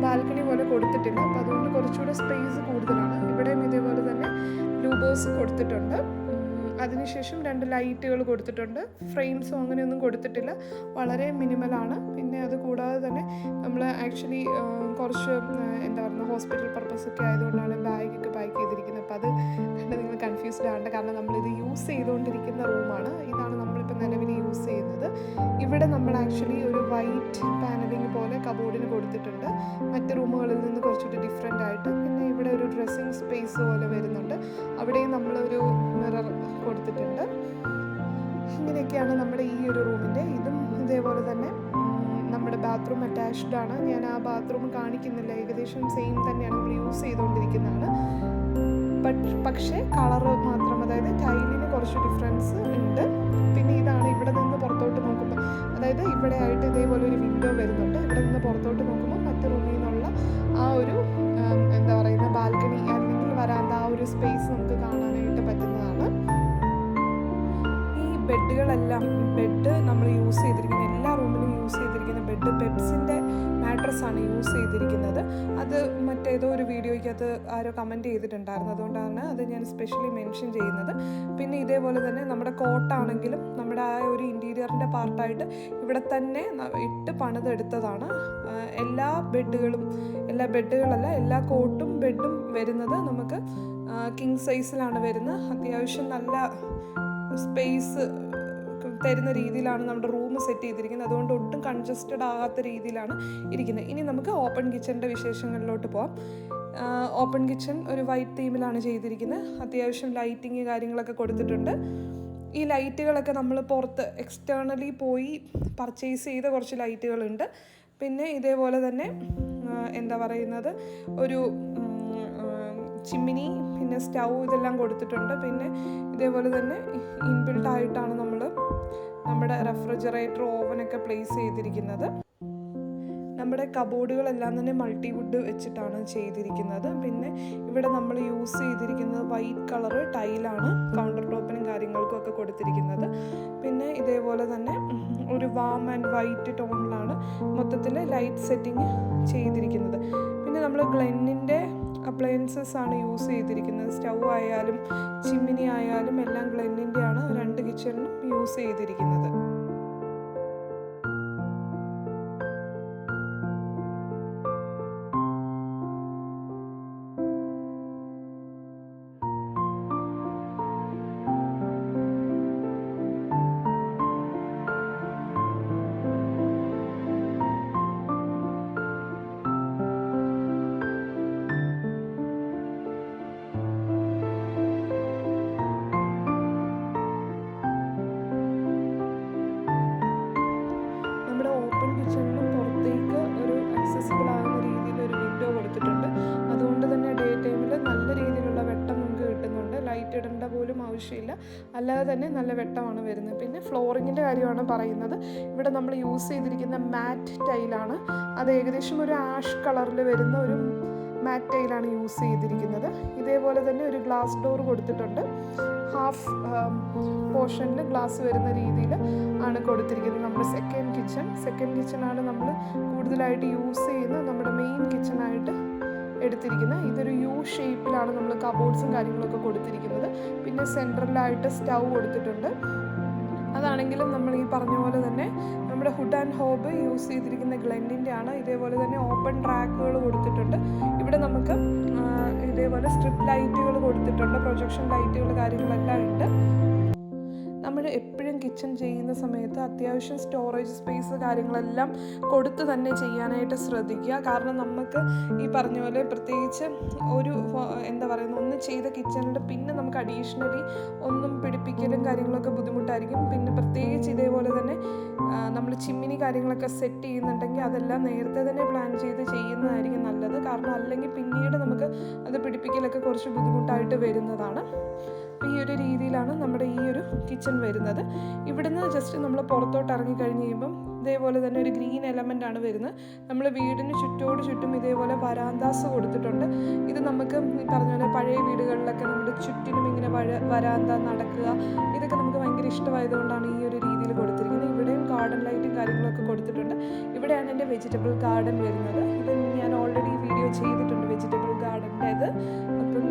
S1: ബാൽക്കണി പോലെ കൊടുത്തിട്ടില്ല. അപ്പോൾ അതുകൊണ്ട് കുറച്ചുകൂടെ സ്പേസ് കൂടുതലാണ്. ഇവിടെയും ഇതേപോലെ തന്നെ ലൂബേഴ്സ് കൊടുത്തിട്ടുണ്ട്. അതിനുശേഷം 2 ലൈറ്റുകൾ കൊടുത്തിട്ടുണ്ട്. ഫ്രെയിംസോ അങ്ങനെയൊന്നും കൊടുത്തിട്ടില്ല, വളരെ മിനിമലാണ്. പിന്നെ അത് കൂടാതെ തന്നെ നമ്മൾ ആക്ച്വലി കുറച്ച് എന്താ പറയുക ഹോസ്പിറ്റൽ പർപ്പസൊക്കെ ആയതുകൊണ്ടാണ് ബാഗൊക്കെ പാക്ക് ചെയ്തിരിക്കുന്നത്. അപ്പോൾ അത് കണ്ട് നിങ്ങൾ കൺഫ്യൂസ്ഡ് ആകണ്ട, കാരണം നമ്മളിത് യൂസ് ചെയ്തുകൊണ്ടിരിക്കുന്ന റൂമാണ്. ഇതാണ് നമ്മളിപ്പോൾ നിലവിൽ യൂസ് ചെയ്യുന്നത്. ഇവിടെ നമ്മൾ ആക്ച്വലി ഒരു വൈറ്റ് പാനലിംഗ് പോലെ കബോർഡിന് കൊടുത്തിട്ടുണ്ട്, മറ്റ് റൂമുകളിൽ നിന്ന് കുറച്ചുകൂടി ഡിഫറെൻ്റ് ആയിട്ട്. പിന്നെ ഇവിടെ ഒരു ഡ്രസ്സിങ് സ്പേസ് പോലെ വരുന്നുണ്ട്. അവിടെയും നമ്മളൊരു മിറർ കൊടുത്തിട്ടുണ്ട്. ഇങ്ങനെയൊക്കെയാണ് നമ്മുടെ ഈ ഒരു റൂമിൻ്റെ. ഇതും ഇതേപോലെ തന്നെ നമ്മുടെ ബാത്റൂം അറ്റാച്ച്ഡ് ആണ്. ഞാൻ ആ ബാത്റൂം കാണിക്കുന്നില്ല, ഏകദേശം സെയിം തന്നെയാണ് നമ്മൾ യൂസ് ചെയ്തുകൊണ്ടിരിക്കുന്നതാണ്. പക്ഷേ കളറ് മാത്രം, അതായത് ടൈലിന് കുറച്ച് ഡിഫറൻസ് ഉണ്ട്. പിന്നെ ഇതാണ് ഇവിടെ നിന്ന് പുറത്തോട്ട് നോക്കുമ്പോൾ, അതായത് ഇവിടെ ആയിട്ട് ഇതേപോലെ ഒരു വിൻഡോ വരുന്നുണ്ട്. ഇവിടെ നിന്ന് പുറത്തോട്ട് നോക്കുമ്പോൾ മറ്റു റൂമിൽ നിന്നുള്ള ആ ഒരു എന്താ പറയുന്ന ബാൽക്കണി അല്ലെങ്കിൽ വരാന്ത ആ ഒരു സ്പേസ് നമുക്ക് കാണാനായിട്ട് പറ്റുന്നതാണ്. ഈ ബെഡുകളെല്ലാം നമ്മൾ യൂസ് ചെയ്തിരിക്കുന്ന എല്ലാ റൂമിലും യൂസ് ചെയ്തിരിക്കുന്ന ബെഡ് പെപ്സിൻ്റെ മാട്രസ്സാണ് യൂസ് ചെയ്തിരിക്കുന്നത്. അത് മറ്റേതോ ഒരു വീഡിയോയ്ക്കകത്ത് ആരോ കമൻറ്റ് ചെയ്തിട്ടുണ്ടായിരുന്നു, അതുകൊണ്ടാണ് അത് ഞാൻ സ്പെഷ്യലി മെൻഷൻ ചെയ്യുന്നത്. പിന്നെ ഇതേപോലെ തന്നെ നമ്മുടെ കോട്ടാണെങ്കിലും നമ്മുടെ ആ ഒരു ഇൻറ്റീരിയറിൻ്റെ പാർട്ടായിട്ട് ഇവിടെ തന്നെ ഇട്ട് പണിതെടുത്തതാണ്. എല്ലാ ബെഡുകളല്ല, എല്ലാ കോട്ടും ബെഡും വരുന്നത് നമുക്ക് കിങ് സൈസിലാണ് വരുന്നത്. അത്യാവശ്യം നല്ല സ്പേസ് തരുന്ന രീതിയിലാണ് നമ്മുടെ റൂം സെറ്റ് ചെയ്തിരിക്കുന്നത്. അതുകൊണ്ട് ഒട്ടും കൺജസ്റ്റഡ് ആകാത്ത രീതിയിലാണ് ഇരിക്കുന്നത്. ഇനി നമുക്ക് ഓപ്പൺ കിച്ചണിൻ്റെ വിശേഷങ്ങളിലോട്ട് പോകാം. ഓപ്പൺ കിച്ചൺ ഒരു വൈറ്റ് തീമിലാണ് ചെയ്തിരിക്കുന്നത്. അത്യാവശ്യം ലൈറ്റിങ് കാര്യങ്ങളൊക്കെ കൊടുത്തിട്ടുണ്ട്. ഈ ലൈറ്റുകളൊക്കെ നമ്മൾ പുറത്ത് എക്സ്റ്റേണലി പോയി പർച്ചേസ് ചെയ്ത കുറച്ച് ലൈറ്റുകളുണ്ട്. പിന്നെ ഇതേപോലെ തന്നെ എന്താ പറയുന്നത് ഒരു ചിമ്മിനി, പിന്നെ സ്റ്റൗ ഇതെല്ലാം കൊടുത്തിട്ടുണ്ട്. പിന്നെ ഇതേപോലെ തന്നെ ഇൻബിൽട്ട് ആയിട്ടാണ് നമ്മുടെ റെഫ്രിജറേറ്റർ ഓവനൊക്കെ പ്ലേസ് ചെയ്തിരിക്കുന്നത്. നമ്മുടെ കബോർഡുകളെല്ലാം തന്നെ മൾട്ടിവുഡ് വെച്ചിട്ടാണ് ചെയ്തിരിക്കുന്നത്. പിന്നെ ഇവിടെ നമ്മൾ യൂസ് ചെയ്തിരിക്കുന്നത് വൈറ്റ് കളറ് ടൈലാണ് കൗണ്ടർ ടോപ്പിനും കാര്യങ്ങൾക്കും ഒക്കെ കൊടുത്തിരിക്കുന്നത്. പിന്നെ ഇതേപോലെ തന്നെ ഒരു വാം ആൻഡ് വൈറ്റ് ടോണിലാണ് മൊത്തത്തിൽ ലൈറ്റ് സെറ്റിംഗ് ചെയ്തിരിക്കുന്നത്. പിന്നെ നമ്മൾ ഗ്ലെന്നിൻ്റെ അപ്ലയൻസസ് ആണ് യൂസ് ചെയ്തിരിക്കുന്നത്. സ്റ്റൗ ആയാലും ചിമ്മിനി ആയാലും എല്ലാം ഗ്ലെന്നിൻ്റെയാണ് 2 കിച്ചണിലും യൂസ് ചെയ്തിരിക്കുന്നത്. ആവശ്യമില്ല, അല്ലാതെ തന്നെ നല്ല വെട്ടമാണ് വരുന്നത്. പിന്നെ ഫ്ലോറിങ്ങിൻ്റെ കാര്യമാണ് പറയുന്നത്. ഇവിടെ നമ്മൾ യൂസ് ചെയ്തിരിക്കുന്ന മാറ്റ് ടൈലാണ്. അത് ഏകദേശം ഒരു ആഷ് കളറിൽ വരുന്ന ഒരു മാറ്റ് ടൈലാണ് യൂസ് ചെയ്തിരിക്കുന്നത്. ഇതേപോലെ തന്നെ ഒരു ഗ്ലാസ് ഡോർ കൊടുത്തിട്ടുണ്ട്. ഹാഫ് പോർഷനിൽ ഗ്ലാസ് വരുന്ന രീതിയിൽ ആണ് കൊടുത്തിരിക്കുന്നത്. നമ്മുടെ സെക്കൻഡ് കിച്ചണാണ് നമ്മൾ കൂടുതലായിട്ട് യൂസ് ചെയ്യുന്നത്, നമ്മുടെ മെയിൻ കിച്ചണായിട്ട് എടുത്തിരിക്കുന്നത്. ഇതൊരു യു ഷേപ്പിലാണ് നമ്മൾ കബോർഡ്സും കാര്യങ്ങളൊക്കെ കൊടുത്തിരിക്കുന്നത്. പിന്നെ സെൻട്രലായിട്ട് സ്റ്റൗ കൊടുത്തിട്ടുണ്ട്. അതാണെങ്കിലും നമ്മൾ ഈ പറഞ്ഞ പോലെ തന്നെ നമ്മുടെ ഹുഡ് ആൻഡ് ഹോബ് യൂസ് ചെയ്തിരിക്കുന്ന ഗ്ലെന്നിൻ്റെ ആണ്. ഇതേപോലെ തന്നെ ഓപ്പൺ ട്രാക്കുകൾ കൊടുത്തിട്ടുണ്ട്. ഇവിടെ നമുക്ക് ഇതേപോലെ സ്ട്രിപ്പ് ലൈറ്റുകൾ കൊടുത്തിട്ടുണ്ട്, പ്രൊജക്ഷൻ ലൈറ്റുകൾ കാര്യങ്ങളെല്ലാം ഉണ്ട്. നമ്മൾ എപ്പോഴും കിച്ചൺ ചെയ്യുന്ന സമയത്ത് അത്യാവശ്യം സ്റ്റോറേജ് സ്പേസ് കാര്യങ്ങളെല്ലാം കൊടുത്ത് തന്നെ ചെയ്യാനായിട്ട് ശ്രദ്ധിക്കുക. കാരണം നമുക്ക് ഈ പറഞ്ഞ പോലെ പ്രത്യേകിച്ച് ഒരു ഒന്ന് ചെയ്ത കിച്ചണിൽ പിന്നെ നമുക്ക് അഡീഷണലി ഒന്നും പിടിപ്പിക്കലും കാര്യങ്ങളൊക്കെ ബുദ്ധിമുട്ടായിരിക്കും. പിന്നെ പ്രത്യേകിച്ച് ഇതേപോലെ തന്നെ നമ്മൾ ചിമ്മിനി കാര്യങ്ങളൊക്കെ സെറ്റ് ചെയ്യുന്നുണ്ടെങ്കിൽ അതെല്ലാം നേരത്തെ തന്നെ പ്ലാൻ ചെയ്ത് ചെയ്യുന്നതായിരിക്കും നല്ലത്. കാരണം അല്ലെങ്കിൽ പിന്നീട് നമുക്ക് അത് പിടിപ്പിക്കലൊക്കെ കുറച്ച് ബുദ്ധിമുട്ടായിട്ട് വരുന്നതാണ്. അപ്പോൾ ഈ ഒരു രീതിയിലാണ് നമ്മുടെ ഈ ഒരു കിച്ചൺ വരുന്നത്. ഇവിടുന്ന് ജസ്റ്റ് നമ്മൾ പുറത്തോട്ട് ഇറങ്ങിക്കഴിഞ്ഞ് കഴിയുമ്പം ഇതേപോലെ തന്നെ ഒരു ഗ്രീൻ എലമെൻ്റ് ആണ് വരുന്നത്. നമ്മൾ വീടിന് ചുറ്റും ഇതേപോലെ വരാന്താസ് കൊടുത്തിട്ടുണ്ട്. ഇത് നമുക്ക് ഈ പറഞ്ഞ പോലെ പഴയ വീടുകളിലൊക്കെ നമ്മുടെ ചുറ്റിനും ഇങ്ങനെ വരാന്ത നടക്കുക ഇതൊക്കെ നമുക്ക് ഭയങ്കര ഇഷ്ടമായതുകൊണ്ടാണ് ഈ ഒരു രീതിയിൽ കൊടുത്തിരിക്കുന്നത്. ഇവിടെയും ഗാർഡൻ ലൈറ്റും കാര്യങ്ങളൊക്കെ കൊടുത്തിട്ടുണ്ട്. ഇവിടെയാണ് എൻ്റെ വെജിറ്റബിൾ ഗാർഡൻ വരുന്നത്. ഇത് ഞാൻ ഓൾറെഡി വീഡിയോ ചെയ്തിട്ടുണ്ട് വെജിറ്റബിൾ ഗാർഡൻ്റേത്. അപ്പം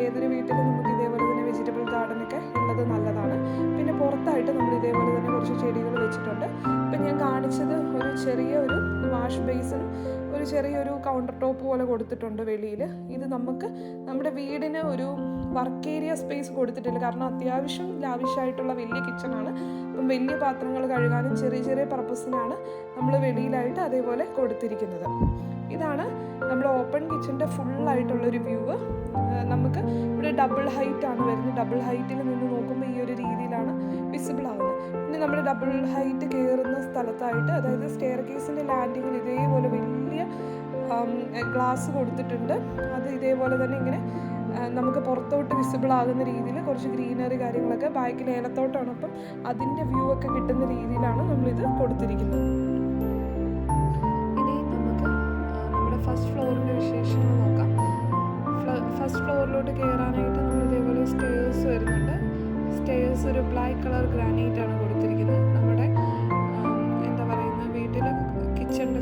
S1: ഏതൊരു വീട്ടിലും നമുക്ക് ഇതേപോലെ തന്നെ വെജിറ്റബിൾ ഗാർഡനൊക്കെ ഉള്ളത് നല്ലതാണ്. പിന്നെ പുറത്തായിട്ട് നമ്മൾ ഇതേപോലെ തന്നെ കുറച്ച് ചെടികൾ വെച്ചിട്ടുണ്ട്. ഇപ്പം ഞാൻ കാണിച്ചത് ഒരു ചെറിയൊരു വാഷ് ബേസിനും ഒരു ചെറിയൊരു കൗണ്ടർ ടോപ്പ് പോലെ കൊടുത്തിട്ടുണ്ട് വെളിയിൽ. ഇത് നമുക്ക് നമ്മുടെ വീടിന് ഒരു വർക്ക് ഏരിയ സ്പേസ് കൊടുത്തിട്ടില്ല, കാരണം അത്യാവശ്യം ലാവിഷായിട്ടുള്ള വലിയ കിച്ചണാണ്. അപ്പം വലിയ പാത്രങ്ങൾ കഴുകാനും ചെറിയ പർപ്പസിനാണ് നമ്മൾ വെളിയിലായിട്ട് അതേപോലെ കൊടുത്തിരിക്കുന്നത്. ഇതാണ് നമ്മുടെ ഓപ്പൺ കിച്ചൻ്റെ ഫുള്ളായിട്ടുള്ളൊരു വ്യൂ. നമുക്ക് ഇവിടെ ഡബിൾ ഹൈറ്റ് ആണ് വരുന്നത്. ഡബിൾ ഹൈറ്റിൽ നിന്ന് നോക്കുമ്പോൾ ഈ ഒരു രീതിയിലാണ് വിസിബിൾ ആവുന്നത്. പിന്നെ നമ്മൾ ഡബിൾ ഹൈറ്റ് കയറുന്ന സ്ഥലത്തായിട്ട്, അതായത് സ്റ്റെയർ കേസിൻ്റെ ലാൻഡിങ്ങിൽ ഇതേപോലെ വലിയ ഗ്ലാസ് കൊടുത്തിട്ടുണ്ട്. അത് ഇതേപോലെ തന്നെ ഇങ്ങനെ നമുക്ക് പുറത്തോട്ട് വിസിബിൾ ആകുന്ന രീതിയിൽ കുറച്ച് ഗ്രീനറി കാര്യങ്ങളൊക്കെ, ബാക്കിൽ ഏലത്തോട്ടമാണ്, അപ്പം അതിൻ്റെ വ്യൂ ഒക്കെ കിട്ടുന്ന രീതിയിലാണ് നമ്മളിത് കൊടുത്തിരിക്കുന്നത്. ഇനി നമുക്ക് നമ്മുടെ ഫസ്റ്റ് ഫ്ലോറിൻ്റെ വിശേഷങ്ങൾ നോക്കാം. ഫസ്റ്റ് ഫ്ലോറിലോട്ട് കയറാനായിട്ട് നമ്മൾ ഇതേപോലെ സ്റ്റെയർസ് വരുന്നുണ്ട്. സ്റ്റെയർസ് ഒരു ബ്ലാക്ക് കളർ ഗ്രാനൈറ്റ് ആണ് കൊടുത്തിരിക്കുന്നത്. നമ്മുടെ വീട്ടിൽ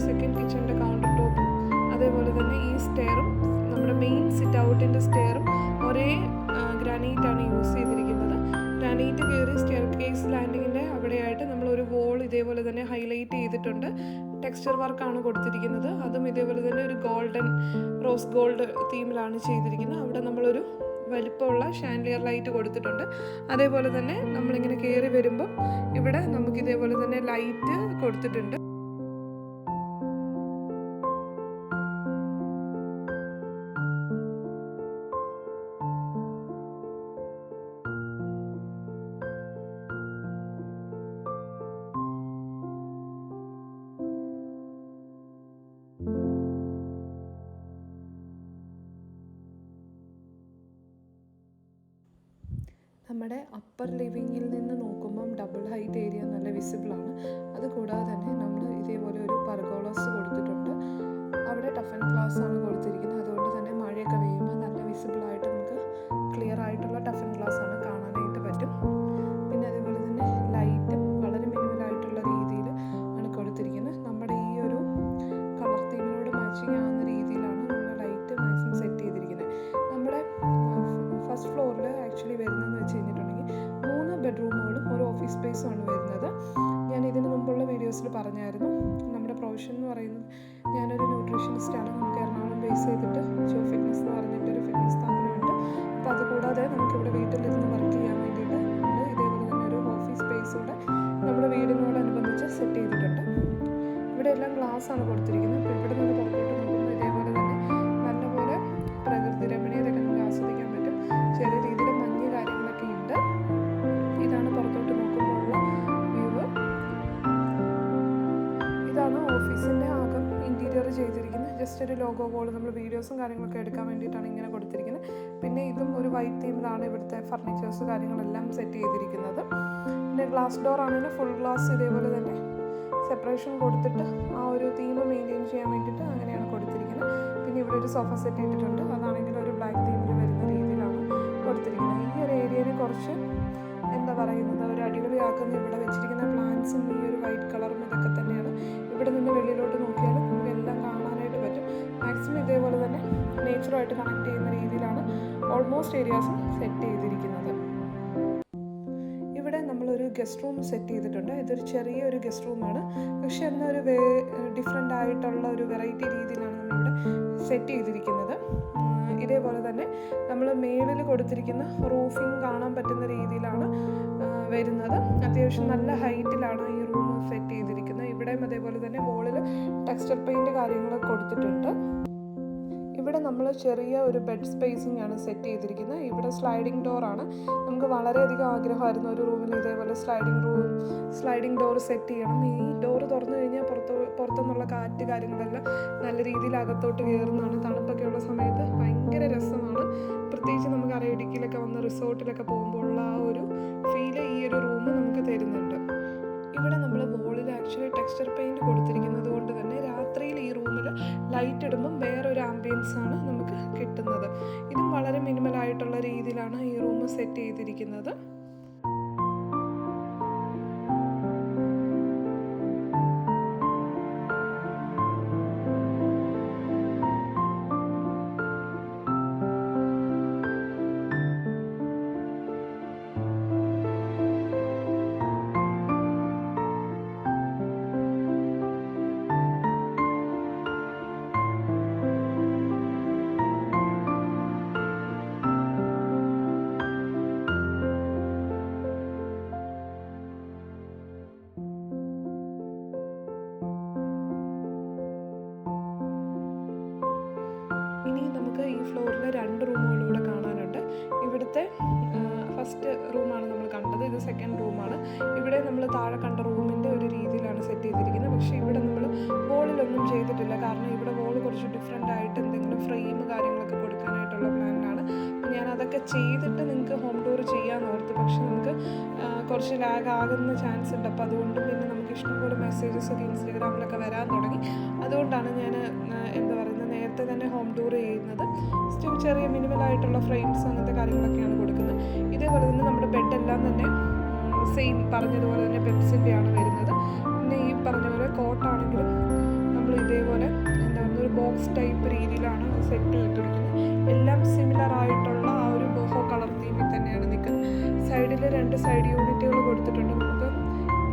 S1: സെക്കൻഡ് കിച്ചണിൻ്റെ കൗണ്ടർ ടോപ്പും അതേപോലെ തന്നെ ഈ സ്റ്റെയറും നമ്മുടെ മെയിൻ സിറ്റ് ഔട്ടിൻ്റെ സ്റ്റെയറും ഒരേ ഗ്രാനൈറ്റാണ് യൂസ് ചെയ്തിരിക്കുന്നത്. ഗ്രാനൈറ്റ് കയറി സ്റ്റെയർ കേസ് ലാൻഡിങ്ങിൻ്റെ അവിടെയായിട്ട് നമ്മളൊരു വോൾ ഇതേപോലെ തന്നെ ഹൈലൈറ്റ് ചെയ്തിട്ടുണ്ട്. ടെക്സ്ചർ വർക്കാണ് കൊടുത്തിരിക്കുന്നത്. അതും ഇതേപോലെ തന്നെ ഒരു റോസ് ഗോൾഡ് തീമിലാണ് ചെയ്തിരിക്കുന്നത്. അവിടെ നമ്മളൊരു വലിപ്പമുള്ള ഷാൻഡിലിയർ ലൈറ്റ് കൊടുത്തിട്ടുണ്ട്. അതേപോലെ തന്നെ നമ്മളിങ്ങനെ കയറി വരുമ്പം ഇവിടെ നമുക്ക് ഇതേപോലെ തന്നെ ലൈറ്റ് കൊടുത്തിട്ടുണ്ട്. നമ്മുടെ അപ്പർ ലിവിങ്ങിൽ നിന്ന് നോക്കുമ്പം ഡബിൾ ഹൈറ്റ് ഏരിയ നല്ല വിസിബിളാണ്. അതുകൂടാതെ തന്നെ നമ്മൾ ഇതേപോലെ ഒരു പർഗോളാസ് കൊടുത്തിട്ടുണ്ട്. അവിടെ ടഫ് ആൻഡ് ഗ്ലാസ് ആണ് കൊടുത്തിരിക്കുന്നത്. അതുകൊണ്ട് തന്നെ മഴയൊക്കെ പെയ്യുമ്പോൾ നല്ല വിസിബിളായിട്ട് നമുക്ക് ക്ലിയർ ആയിട്ടുള്ള ടഫ് ആൻഡ് ഗ്ലാസ് ആണ് കാണാനായിട്ട് പറ്റും. പിന്നെ അതേപോലെ തന്നെ ലൈറ്റും വളരെ മിനിമലായിട്ടുള്ള രീതിയിൽ ആണ് കൊടുത്തിരിക്കുന്നത്. നമ്മുടെ ഈ ഒരു കളർ തീമിനോട് മാച്ചിങ് ആവുന്ന രീതിയിലാണ് നമ്മൾ ലൈറ്റ് മാക്സിമം സെറ്റ് ചെയ്തിരിക്കുന്നത്. നമ്മുടെ ഫസ്റ്റ് ഫ്ലോറിൽ ആക്ച്വലി വരുന്നതെന്ന് വെച്ച് കഴിഞ്ഞിട്ടുണ്ടെങ്കിൽ 3 ബെഡ്റൂമുകളും ഒരു ഓഫീസ് സ്പേസുമാണ് വരുന്നത്. ഞാൻ ഇതിന് മുമ്പുള്ള വീഡിയോസിൽ പറഞ്ഞായിരുന്നു. നമ്മുടെ പ്രൊഫഷൻ എന്ന് പറയുന്നത് ഞാനൊരു ന്യൂട്രീഷനിസ്റ്റാണ്. നമുക്ക് എറണാകുളം ബേസ് ചെയ്തിട്ട് ജോ ഫിറ്റ്നസ് എന്ന് പറഞ്ഞിട്ടൊരു ഫിറ്റ്നസ് സ്ഥാപനമുണ്ട്. അപ്പോൾ അതുകൂടാതെ നമുക്കിവിടെ വീട്ടിലിരുന്ന് വർക്ക് ചെയ്യാൻ വേണ്ടിയിട്ട് നമ്മൾ ഇതേപോലെ തന്നെ ഒരു ഓഫീസ് സ്പേസ് കൂടെ നമ്മുടെ വീടിനോടനുബന്ധിച്ച് സെറ്റ് ചെയ്തിട്ടുണ്ട്. ഇവിടെ എല്ലാം ഗ്ലാസ് ആണ് കൊടുത്തിരിക്കുന്നത്. അപ്പോൾ ഇവിടെ നിന്ന് പുറത്തോട്ട് നോക്കുമ്പോൾ ഇതേപോലെ തന്നെ നല്ലപോലെ പ്രകൃതി രമണീയതയൊക്കെ നമുക്ക് ആസ്വദിക്കാൻ പറ്റും. ചെറിയ രീതിയിൽ മഞ്ഞ് കാര്യങ്ങളൊക്കെ ഉണ്ട്. ഇതാണ് പുറത്തോട്ട് നോക്കുമ്പോഴുള്ള വ്യൂ. ഇതാണ് ഓഫീസിൻ്റെ ആകം ഇൻറ്റീരിയർ ഇൻറ്റീരിയർ ചെയ്തിരിക്കുന്നത് ജസ്റ്റ് ഒരു ലോഗോ വോൾ നമ്മൾ വീഡിയോസും കാര്യങ്ങളൊക്കെ എടുക്കാൻ വേണ്ടിയിട്ടാണ് ഇങ്ങനെ കൊടുത്തിരിക്കുന്നത്. പിന്നെ ഇതും ഒരു വൈറ്റ് തീമിലാണ് ഇവിടുത്തെ ഫർണിച്ചേഴ്സ് കാര്യങ്ങളെല്ലാം സെറ്റ് ചെയ്തിരിക്കുന്നത്. പിന്നെ ഗ്ലാസ് ഡോർ ആണെങ്കിൽ ഫുൾ ഗ്ലാസ് ഇതേപോലെ തന്നെ സെപ്പറേഷൻ കൊടുത്തിട്ട് ആ ഒരു തീം മെയിൻറ്റെയിൻ ചെയ്യാൻ വേണ്ടിയിട്ട് അങ്ങനെയാണ് കൊടുത്തിരിക്കുന്നത്. പിന്നെ ഇവിടെ ഒരു സോഫ സെറ്റ് ഇട്ടിട്ടുണ്ട്, അതാണെങ്കിൽ ഒരു ബ്ലാക്ക് തീമിൽ വരുന്ന രീതിയിലാണ് കൊടുത്തിരിക്കുന്നത്. ഈ ഒരു ഏരിയയിൽ കുറച്ച് എന്താ പറയുന്നത് ഒരു അടിപൊളിയാക്കുന്ന ഇവിടെ വെച്ചിരിക്കുന്ന പ്ലാന്റ്സും ഈ ഒരു വൈറ്റ് കളറും ഇതൊക്കെ തന്നെയാണ്. ഇവിടെ നിന്ന് വെളിയിലോട്ട് നോക്കിയാൽ നമുക്ക് എല്ലാം കാണാനായിട്ട് പറ്റും. മാക്സിമം ഇതേപോലെ തന്നെ നേച്ചറുമായിട്ട് കണക്ട് ചെയ്യുന്ന രീതിയിലാണ് ഓൾമോസ്റ്റ് ഏരിയാസും സെറ്റ് ചെയ്തിരിക്കുന്നത്. ഇവിടെ നമ്മളൊരു ഗസ്റ്റ് റൂം സെറ്റ് ചെയ്തിട്ടുണ്ട്. ഇതൊരു ചെറിയൊരു ഗസ്റ്റ് റൂമാണ്, പക്ഷെ എന്നൊരു ഡിഫറെൻ്റ് ആയിട്ടുള്ള ഒരു വെറൈറ്റി രീതിയിലാണ് നമ്മളിവിടെ സെറ്റ് ചെയ്തിരിക്കുന്നത്. ഇതേപോലെ തന്നെ നമ്മൾ മേളിൽ കൊടുത്തിരിക്കുന്ന റൂഫിങ് കാണാൻ പറ്റുന്ന രീതിയിലാണ് വരുന്നത്. അത്യാവശ്യം നല്ല ഹൈറ്റിലാണ് ഈ റൂം സെറ്റ് ചെയ്തിരിക്കുന്നത്. ഇവിടെയും അതേപോലെ തന്നെ വോളിൽ ടെക്സ്ചർ പെയിൻറ്റ് കാര്യങ്ങളൊക്കെ കൊടുത്തിട്ടുണ്ട്. ഇവിടെ നമ്മൾ ചെറിയ ഒരു ബെഡ് സ്പേസിംഗ് ആണ് സെറ്റ് ചെയ്തിരിക്കുന്നത്. ഇവിടെ സ്ലൈഡിംഗ് ഡോറാണ്. നമുക്ക് വളരെയധികം ആഗ്രഹമായിരുന്നു ഒരു റൂമിൽ ഇതേപോലെ സ്ലൈഡിംഗ് ഡോർ സെറ്റ് ചെയ്യണം. ഈ ഡോറ് തുറന്നു കഴിഞ്ഞാൽ പുറത്തുനിന്നുള്ള കാറ്റ് കാര്യങ്ങളെല്ലാം നല്ല രീതിയിൽ അകത്തോട്ട് കയറുന്നതാണ്. തണുപ്പൊക്കെ ഉള്ള സമയത്ത് ഭയങ്കര രസമാണ്. പ്രത്യേകിച്ച് നമുക്ക് ഇടുക്കിയിലൊക്കെ വന്ന് റിസോർട്ടിലൊക്കെ പോകുമ്പോഴുള്ള ആ ഒരു ഫീല് ഈ ഒരു റൂം നമുക്ക് തരുന്നുണ്ട്. ഇവിടെ നമ്മൾ വോളിൽ ആക്ച്വലി ടെക്സ്ചർ പെയിൻറ്റ് കൊടുത്തിരിക്കുന്നത് കൊണ്ട് തന്നെ രാത്രിയിൽ ഈ റൂമിൽ ലൈറ്റ് ഇടുമ്പം വേറൊരു ആംബിയൻസ് ആണ് നമുക്ക് കിട്ടുന്നത്. ഇതും വളരെ മിനിമലായിട്ടുള്ള രീതിയിലാണ് ഈ റൂം സെറ്റ് ചെയ്തിരിക്കുന്നത്. ഇനി നമുക്ക് ഈ ഫ്ലോറിൽ 2 റൂമുകളൂടെ കാണാനുണ്ട്. ഇവിടുത്തെ ഫസ്റ്റ് റൂമാണ് നമ്മൾ കണ്ടത്, ഇത് സെക്കൻഡ് റൂമാണ്. ഇവിടെ നമ്മൾ താഴെ കണ്ട റൂമിൻ്റെ ഒരു രീതിയിലാണ് സെറ്റ് ചെയ്തിരിക്കുന്നത്. പക്ഷേ ഇവിടെ നമ്മൾ വോളിലൊന്നും ചെയ്തിട്ടില്ല, കാരണം ഇവിടെ വോൾ കുറച്ച് ഡിഫറെൻ്റ് ആയിട്ട് എന്തെങ്കിലും ഫ്രെയിം കാര്യങ്ങളൊക്കെ കൊടുക്കാനായിട്ടുള്ള പ്ലാനാണ്. ഞാൻ അതൊക്കെ ചെയ്തിട്ട് നിങ്ങൾക്ക് ഹോം ടൂർ ചെയ്യാമെന്ന് ഓർത്ത്. പക്ഷെ നമുക്ക് കുറച്ച് ലാഗ് ആകുന്ന ചാൻസ് ഉണ്ട്. അപ്പോൾ അതുകൊണ്ട് പിന്നെ നമുക്ക് ഇഷ്ടംപോലെ മെസ്സേജസൊക്കെ ഇൻസ്റ്റഗ്രാമിലൊക്കെ വരാൻ തുടങ്ങി. അതുകൊണ്ടാണ് ഞാൻ എന്താ പറയുന്നത് നേരത്തെ തന്നെ ഹോം ടൂർ ചെയ്യുന്നത്. ചെറിയ മിനിമലായിട്ടുള്ള ഫ്രെയിംസ് അങ്ങനത്തെ കാര്യങ്ങളൊക്കെയാണ് കൊടുക്കുന്നത്. ഇതേപോലെ തന്നെ നമ്മുടെ ബെഡെല്ലാം തന്നെ സെയിം പറഞ്ഞതുപോലെ തന്നെ പെപ്സിൻ്റെയാണ് വരുന്നത്. പിന്നെ ഈ പറഞ്ഞ പോലെ കോട്ടാണെങ്കിലും നമ്മൾ ഇതേപോലെ എന്താ പറയുക ഒരു ബോക്സ് ടൈപ്പ് രീതിയിലാണ് സെറ്റ് ചെയ്തിരിക്കുന്നത്. എല്ലാം സിമിലർ ആയിട്ടുള്ള ആ ഒരു ബോഹോ കളർ തീമിൽ തന്നെയാണ് നിൽക്കുന്നത്. സൈഡിൽ 2 സൈഡ് യൂണിറ്റുകൾ കൊടുത്തിട്ടുണ്ട്, നമുക്ക്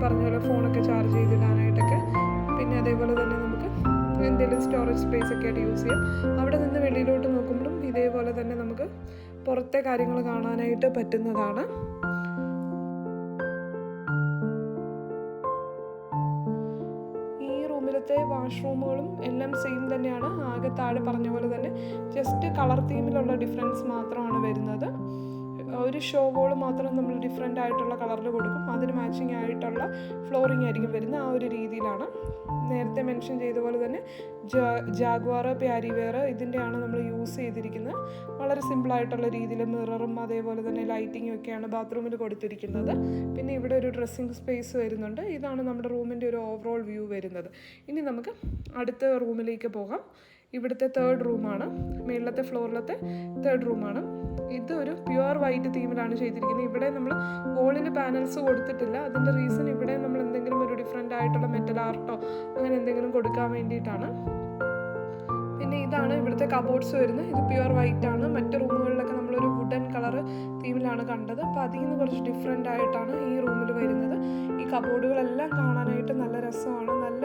S1: പറഞ്ഞ പോലെ ഫോണൊക്കെ ചാർജ് ചെയ്തിടാനായിട്ടൊക്കെ. പിന്നെ അതേപോലെ തന്നെ നമുക്ക് എന്തെങ്കിലും സ്റ്റോറേജ് സ്പേസ് ഒക്കെ ആയിട്ട് യൂസ് ചെയ്യാം. അവിടെ നിന്ന് വെളിയിലോട്ട് നോക്കുമ്പോഴും ഇതേപോലെ തന്നെ നമുക്ക് പുറത്തെ കാര്യങ്ങൾ കാണാനായിട്ട് പറ്റുന്നതാണ്. ഈ റൂമിലത്തെ വാഷ്റൂമുകളും എല്ലാം സെയിം തന്നെയാണ്. ആകെ താഴെ പറഞ്ഞ പോലെ തന്നെ ജസ്റ്റ് കളർ തീമിലുള്ള ഡിഫറൻസ് മാത്രമാണ് വരുന്നത്. ഒരു ഷോ വോൾ മാത്രം നമ്മൾ ഡിഫറെൻ്റ് ആയിട്ടുള്ള കളറിൽ കൊടുക്കും. അതിന് മാച്ചിങ് ആയിട്ടുള്ള ഫ്ലോറിങ് ആയിരിക്കും വരുന്നത്. ആ ഒരു രീതിയിലാണ് നേരത്തെ മെൻഷൻ ചെയ്ത പോലെ തന്നെ ജാഗ്വാർ പ്യാരിവെയർ ഇതിൻ്റെയാണ് നമ്മൾ യൂസ് ചെയ്തിരിക്കുന്നത്. വളരെ സിമ്പിളായിട്ടുള്ള രീതിയിൽ മിററും അതേപോലെ തന്നെ ലൈറ്റിങ്ങും ഒക്കെയാണ് ബാത്റൂമിൽ കൊടുത്തിരിക്കുന്നത്. പിന്നെ ഇവിടെ ഒരു ഡ്രസ്സിങ് സ്പേസ് വരുന്നുണ്ട്. ഇതാണ് നമ്മുടെ റൂമിൻ്റെ ഒരു ഓവറോൾ വ്യൂ വരുന്നത്. ഇനി നമുക്ക് അടുത്ത റൂമിലേക്ക് പോകാം. ഇവിടുത്തെ 3rd റൂമാണ്, മേളിലത്തെ ഫ്ലോറിലത്തെ 3rd റൂമാണ്. ഇതൊരു പ്യുവർ വൈറ്റ് തീമിലാണ് ചെയ്തിരിക്കുന്നത്. ഇവിടെ നമ്മൾ വോളിൽ പാനൽസ് കൊടുത്തിട്ടില്ല. അതിൻ്റെ റീസൺ ഇവിടെ നമ്മൾ എന്തെങ്കിലും ഒരു ഡിഫറെൻ്റ് ആയിട്ടുള്ള മെറ്റൽ ആർട്ടോ അങ്ങനെ എന്തെങ്കിലും കൊടുക്കാൻ വേണ്ടിയിട്ടാണ്. പിന്നെ ഇതാണ് ഇവിടുത്തെ കബോർഡ്സ് വരുന്നത്. ഇത് പ്യുവർ വൈറ്റ് ആണ്. മറ്റ് റൂമുകളിലൊക്കെ നമ്മളൊരു വുഡൻ കളർ തീമിലാണ് കണ്ടത്. അപ്പോൾ അതിൽ നിന്ന് കുറച്ച് ഡിഫറെൻ്റ് ആയിട്ടാണ് ഈ റൂമിൽ വരുന്നത്. ഈ കബോർഡുകളെല്ലാം കാണാനായിട്ട് നല്ല രസമാണ്. നല്ല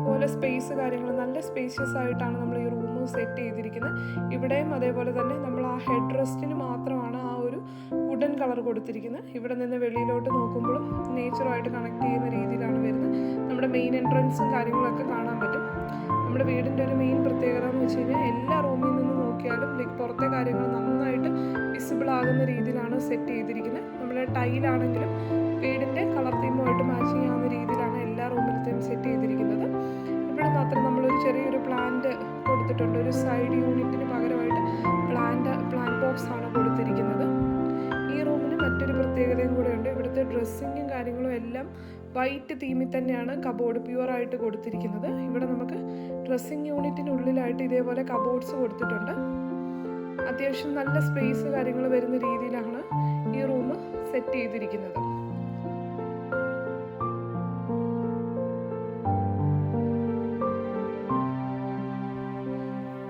S1: പോലെ സ്പേസ് കാര്യങ്ങൾ നല്ല സ്പേഷ്യസ് ആയിട്ടാണ് നമ്മൾ ഈ റൂം സെറ്റ് ചെയ്തിരിക്കുന്നത്. ഇവിടെയും അതേപോലെ തന്നെ നമ്മൾ ആ ഹെഡ് റെസ്റ്റിന് മാത്രമാണ് ആ ഒരു വുഡൻ കളർ കൊടുത്തിരിക്കുന്നത്. ഇവിടെ നിന്ന് വെളിയിലോട്ട് നോക്കുമ്പോഴും നേച്ചറുമായിട്ട് കണക്ട് ചെയ്യുന്ന രീതിയിലാണ് വരുന്നത്. നമ്മുടെ മെയിൻ എൻട്രൻസും കാര്യങ്ങളൊക്കെ കാണാൻ പറ്റും. നമ്മുടെ വീടിൻ്റെ ഒരു മെയിൻ പ്രത്യേകത എന്ന് വെച്ച് കഴിഞ്ഞാൽ എല്ലാ റൂമിൽ നിന്ന് നോക്കിയാലും പുറത്തെ കാര്യങ്ങൾ നന്നായിട്ട് വിസിബിൾ ആകുന്ന രീതിയിലാണ് സെറ്റ് ചെയ്തിരിക്കുന്നത്. നമ്മുടെ ടൈലാണെങ്കിലും വീടിൻ്റെ കളർ തീമുമായിട്ട് മാച്ചിങ് ആവുന്ന രീതിയിലാണ് എല്ലാ റൂമിലത്തെയും സെറ്റ് ചെയ്തിരിക്കുന്നത്. ഇവിടെ മാത്രം നമ്മളൊരു ചെറിയൊരു പ്ലാന്റ് കൊടുത്തിട്ടുണ്ട്. ഒരു സൈഡ് യൂണിറ്റിന് പകരമായിട്ട് പ്ലാന്റ് ബോക്സ് ആണ് കൊടുത്തിരിക്കുന്നത്. ഈ റൂമിന് മറ്റൊരു പ്രത്യേകതയും കൂടെ ഉണ്ട്. ഇവിടുത്തെ ഡ്രസ്സിങ്ങും കാര്യങ്ങളും എല്ലാം വൈറ്റ് തീമിൽ തന്നെയാണ് കബോർഡ് പ്യുവറായിട്ട് കൊടുത്തിരിക്കുന്നത്. ഇവിടെ നമുക്ക് ഡ്രസ്സിങ് യൂണിറ്റിനുള്ളിലായിട്ട് ഇതേപോലെ കബോർഡ്സ് കൊടുത്തിട്ടുണ്ട്. അത്യാവശ്യം നല്ല സ്പേസ് കാര്യങ്ങൾ വരുന്ന രീതിയിലാണ് ഈ റൂം സെറ്റ് ചെയ്തിരിക്കുന്നത്.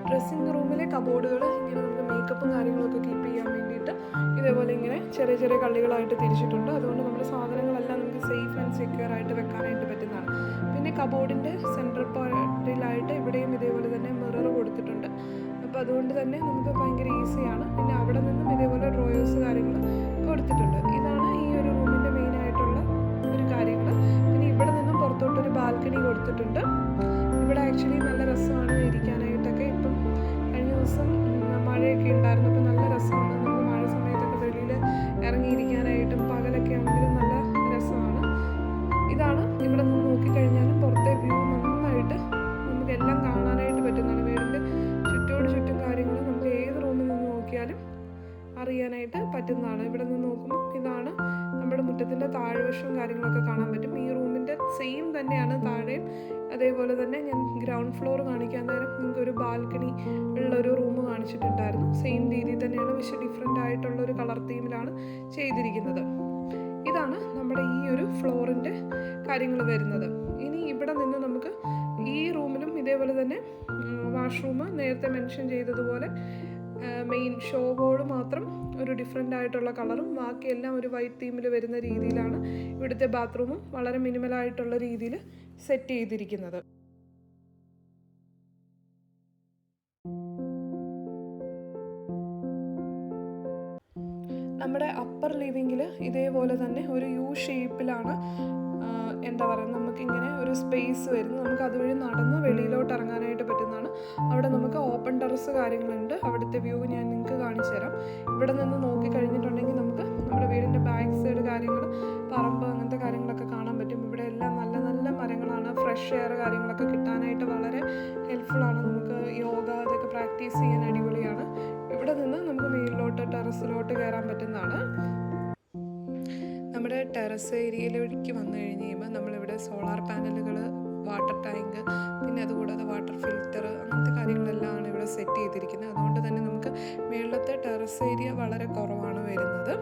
S1: ഡ്രസ്സിങ് റൂമിലെ കബോർഡുകൾ ഇങ്ങനെ നമുക്ക് മേക്കപ്പും കാര്യങ്ങളൊക്കെ കീപ്പ് ചെയ്യാൻ വേണ്ടിയിട്ട് ഇതേപോലെ ഇങ്ങനെ ചെറിയ ചെറിയ കള്ളികളായിട്ട് തിരിച്ചിട്ടുണ്ട്. അതുകൊണ്ട് നമ്മുടെ സാധനങ്ങളെല്ലാം നമുക്ക് സേഫ് ആൻഡ് സെക്യൂർ ആയിട്ട് വെക്കാനായിട്ട് പറ്റുന്നതാണ്. പിന്നെ കബോർഡിൻ്റെ സെൻട്രൽ പാർട്ടിലായിട്ട് ഇവിടെയും ഇതേപോലെ തന്നെ മിറർ കൊടുത്തിട്ടുണ്ട്. അപ്പോൾ അതുകൊണ്ട് തന്നെ നമുക്ക് ഭയങ്കര ഈസിയാണ്. പിന്നെ അവിടെ നിന്നും ഇതേപോലെ ഡ്രോയേഴ്സ് കാര്യങ്ങൾ കൊടുത്തിട്ടുണ്ട്. ഇതാണ് ഈ ഒരു റൂമിൻ്റെ മെയിനായിട്ടുള്ള ഒരു കാര്യങ്ങൾ. പിന്നെ ഇവിടെ നിന്നും പുറത്തോട്ടൊരു ബാൽക്കണി കൊടുത്തിട്ടുണ്ട്. ഇവിടെ ആക്ച്വലി നല്ല രസമാണ് ഇരിക്കാനായിട്ടൊക്കെ. ഇപ്പം കഴിഞ്ഞ ദിവസം മഴയൊക്കെ ഉണ്ടായിരുന്നു. അപ്പോൾ നല്ല രസമാണ് നമുക്ക് മഴ സമയത്തൊക്കെ വെളിയിൽ ഇറങ്ങിയിരിക്കാനായിട്ടും പകലൊക്കെ ആണെങ്കിലും നല്ല രസമാണ്. ഇതാണ് ഇവിടെ നിന്ന് നോക്കിക്കഴിഞ്ഞാലും പുറത്തെ വ്യൂ നന്നായിട്ട് നമുക്ക് എല്ലാം കാണാനായിട്ട് പറ്റുന്നതാണ്. വീടിൻ്റെ ചുറ്റും കാര്യങ്ങൾ നമുക്ക് ഏത് റൂമിൽ നിന്ന് നോക്കിയാലും അറിയാനായിട്ട് പറ്റുന്നതാണ്. ഇവിടെ നിന്ന് നോക്കുമ്പോൾ ഇതാണ് നമ്മുടെ മുറ്റത്തിൻ്റെ താഴ്വശവും കാര്യങ്ങളൊക്കെ കാണാൻ പറ്റും. ഈ റൂമിൻ്റെ സെയിം തന്നെയാണ് താഴെയും. അതേപോലെ തന്നെ ഞാൻ ഗ്രൗണ്ട് ഫ്ലോർ കാണിക്കാൻ നേരം നിങ്ങൾക്ക് ഒരു ബാൽക്കണി ഉള്ളൊരു റൂം കാണിച്ചിട്ടുണ്ടായിരുന്നു. സെയിം രീതിയിൽ തന്നെയാണ്, പക്ഷേ ഡിഫറെൻ്റ് ആയിട്ടുള്ളൊരു കളർ തീമിലാണ് ചെയ്തിരിക്കുന്നത്. ഇതാണ് നമ്മുടെ ഈ ഒരു ഫ്ലോറിൻ്റെ കാര്യങ്ങൾ വരുന്നത്. ഇനി ഇവിടെ നിന്ന് നമുക്ക് ഈ റൂമിലും ഇതേപോലെ തന്നെ വാഷ്റൂം നേരത്തെ മെൻഷൻ ചെയ്തതുപോലെ മെയിൻ ഷോ ബോർഡ് മാത്രം ഒരു ഡിഫറെൻ്റ് ആയിട്ടുള്ള കളറും ബാക്കിയെല്ലാം ഒരു വൈറ്റ് തീമിൽ വരുന്ന രീതിയിലാണ് ഇവിടുത്തെ ബാത്റൂമും വളരെ മിനിമലായിട്ടുള്ള രീതിയിൽ സെറ്റ് ചെയ്തിരിക്കുന്നത്. നമ്മുടെ അപ്പർ ലിവിങ്ങിൽ ഇതേപോലെ തന്നെ ഒരു യു ഷേപ്പിലാണ് എന്താ പറയുക നമുക്കിങ്ങനെ ഒരു സ്പേസ് വരുന്നു. നമുക്ക് അതുവഴി നടന്ന് വെളിയിലോട്ട് ഇറങ്ങാനായിട്ട് പറ്റുന്നതാണ്. അവിടെ നമുക്ക് ഓപ്പൺ ടെറസ് കാര്യങ്ങളുണ്ട്. അവിടുത്തെ വ്യൂ ഞാൻ നിങ്ങൾക്ക് കാണിച്ചു തരാം. ഇവിടെ നിന്ന് നോക്കി കഴിഞ്ഞിട്ടുണ്ടെങ്കിൽ നമുക്ക് നമ്മുടെ വീടിൻ്റെ ബാക്ക് സൈഡ് കാര്യങ്ങൾ, പറമ്പ്, അങ്ങനത്തെ കാര്യങ്ങളൊക്കെ കാണാൻ പറ്റും. ഇവിടെ എല്ലാം നല്ല നല്ല മരങ്ങളാണ്. ഫ്രഷ് എയർ കാര്യങ്ങളൊക്കെ കിട്ടാനായിട്ട് വളരെ ഹെൽപ്ഫുള്ളാണ്. നമുക്ക് യോഗ അതൊക്കെ പ്രാക്ടീസ് ചെയ്യാൻ അടിപൊളിയാണ്. ഇവിടെ നിന്ന് നമുക്ക് മേളിലോട്ട് ടെറസിലോട്ട് കയറാൻ പറ്റുന്നതാണ്. നമ്മുടെ ടെറസ് ഏരിയയിലേക്ക് വന്നു കഴിഞ്ഞ് കഴിയുമ്പോൾ നമ്മളിവിടെ സോളാർ പാനലുകൾ, വാട്ടർ ടാങ്ക്, പിന്നെ അതുകൂടാതെ വാട്ടർ ഫിൽറ്റർ, അങ്ങനത്തെ കാര്യങ്ങളെല്ലാം ഇവിടെ സെറ്റ് ചെയ്തിരിക്കുന്നത്. അതുകൊണ്ട് തന്നെ നമുക്ക് മേളത്തെ ടെറസ് ഏരിയ വളരെ കുറവാണ് വരുന്നത്.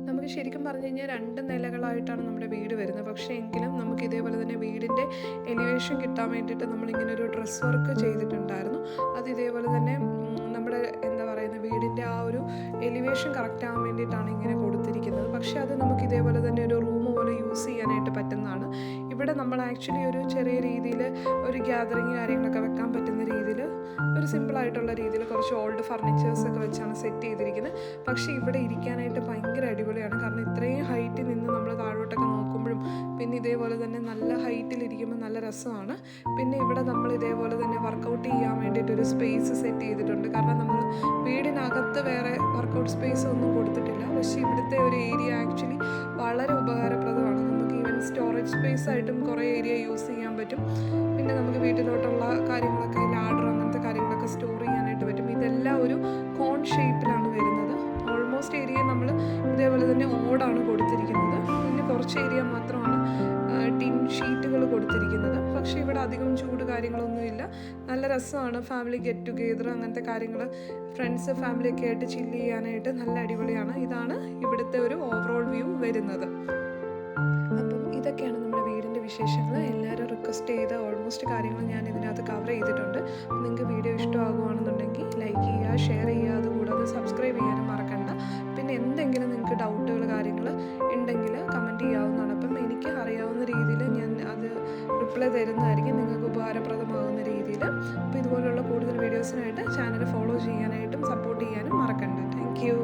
S1: നമുക്ക് ശരിക്കും പറഞ്ഞു കഴിഞ്ഞാൽ 2 നിലകളായിട്ടാണ് നമ്മുടെ വീട് വരുന്നത്. പക്ഷേ എങ്കിലും നമുക്ക് ഇതേപോലെ തന്നെ വീടിൻ്റെ എലിവേഷൻ കിട്ടാൻ വേണ്ടിയിട്ട് നമ്മളിങ്ങനെ ഒരു ഡ്രസ് വർക്ക് ചെയ്തിട്ടുണ്ടായിരുന്നു. അത് ഇതേപോലെ തന്നെ നമ്മുടെ എന്താ പറയുന്നത് വീടിൻ്റെ ആ ഒരു എലിവേഷൻ കറക്റ്റ് ആവാൻ വേണ്ടിയിട്ടാണ് ഇങ്ങനെ കൊടുത്തിരിക്കുന്നത്. പക്ഷേ അത് നമുക്ക് ഇതേപോലെ തന്നെ ഒരു റൂം പോലെ യൂസ് ചെയ്യാനായിട്ട് പറ്റുന്നതാണ്. ഇവിടെ നമ്മൾ ആക്ച്വലി ഒരു ചെറിയ രീതിയിൽ ഒരു ഗ്യാതറിങ് കാര്യങ്ങളൊക്കെ വെക്കാൻ പറ്റുന്ന രീതിയിൽ ഒരു സിമ്പിളായിട്ടുള്ള രീതിയിൽ കുറച്ച് ഓൾഡ് ഫർണിച്ചേഴ്സൊക്കെ വെച്ചാണ് സെറ്റ് ചെയ്തിരിക്കുന്നത്. പക്ഷേ ഇവിടെ ഇരിക്കാനായിട്ട് ഭയങ്കര അടിപൊളിയാണ്. കാരണം ഇത്രയും ഹൈറ്റിൽ നിന്ന് നമ്മൾ താഴോട്ടൊക്കെ നോക്കുമ്പോഴും പിന്നെ ഇതേപോലെ തന്നെ നല്ല ഹൈറ്റിൽ ഇരിക്കുമ്പോൾ നല്ല രസമാണ്. പിന്നെ ഇവിടെ നമ്മൾ ഇതേപോലെ തന്നെ വർക്കൗട്ട് ചെയ്യാൻ വേണ്ടിയിട്ടൊരു സ്പേസ് സെറ്റ് ചെയ്തിട്ടുണ്ട്. കാരണം നമ്മൾ വീടിനകത്ത് വേറെ വർക്കൗട്ട് സ്പേസ് ഒന്നും കൊടുത്തിട്ടില്ല. പക്ഷേ ഇവിടുത്തെ ഒരു ഏരിയ ആക്ച്വലി വളരെ ഉപകാരപ്രദമാണ്. നമുക്ക് ഈവൻ സ്റ്റോറേജ് സ്പേസ് ആയിട്ടും കുറേ ഏരിയ യൂസ് ചെയ്യാൻ പറ്റും. പിന്നെ നമുക്ക് വീട്ടിലോട്ടുള്ള കാര്യങ്ങളൊക്കെ ലാഡർ അങ്ങനത്തെ കാര്യങ്ങളൊക്കെ സ്റ്റോർ ചെയ്യാനായിട്ട് പറ്റും. ഇതെല്ലാം ഒരു കോൺ ഷേപ്പിലാണ് വരുന്നത്. ഓൾമോസ്റ്റ് ഏരിയ നമ്മൾ ഇതേപോലെ തന്നെ ഓടാണ് കൊടുത്തിരിക്കുന്നത്. പിന്നെ കുറച്ച് ഏരിയ മാത്രമാണ് ടിൻ ഷീറ്റുകൾ കൊടുത്തിരിക്കുന്നത്. പക്ഷേ ഇവിടെ അധികം ചൂട് കാര്യങ്ങളൊന്നുമില്ല. നല്ല രസമാണ് ഫാമിലി ഗെറ്റ് ടുഗെദർ അങ്ങനത്തെ കാര്യങ്ങൾ, ഫ്രണ്ട്സ് ഫാമിലിയൊക്കെ ആയിട്ട് ചില്ല് ചെയ്യാനായിട്ട് നല്ല അടിപൊളിയാണ്. ഇതാണ് ഇവിടുത്തെ ഒരു ഓവറോൾ വ്യൂ വരുന്നത്. അപ്പം ഇതൊക്കെയാണ് നമ്മുടെ വീടിൻ്റെ വിശേഷങ്ങൾ. എല്ലാവരും റിക്വസ്റ്റ് ചെയ്ത ഓൾമോസ്റ്റ് കാര്യങ്ങൾ ഞാൻ ഇതിനകത്ത് കവർ ചെയ്തിട്ടുണ്ട്. നിങ്ങൾക്ക് വീഡിയോ ഇഷ്ടമാകുകയാണെന്നുണ്ടെങ്കിൽ ലൈക്ക് ചെയ്യുക, ഷെയർ ചെയ്യുക, അതുകൂടാതെ സബ്സ്ക്രൈബ് ചെയ്യാനും മറക്കണ്ട. പിന്നെ എന്തെങ്കിലും നിങ്ങൾക്ക് ഡൗട്ടുകൾ കാര്യങ്ങൾ ഉണ്ടെങ്കിൽ കമൻറ്റ് ചെയ്യാവുന്നതാണ്. അപ്പം എനിക്ക് അറിയാവുന്ന രീതിയിൽ ഞാൻ അത് റിപ്ലൈ തരുന്നതായിരിക്കും, നിങ്ങൾക്ക് ഉപകാരപ്രദമാകുന്ന രീതിയിൽ. അപ്പോൾ ഇതുപോലുള്ള കൂടുതൽ വീഡിയോസിനായിട്ട് ചാനൽ ഫോളോ ചെയ്യാനായിട്ടും സപ്പോർട്ട് ചെയ്യാനും മറക്കണ്ട. Thank you.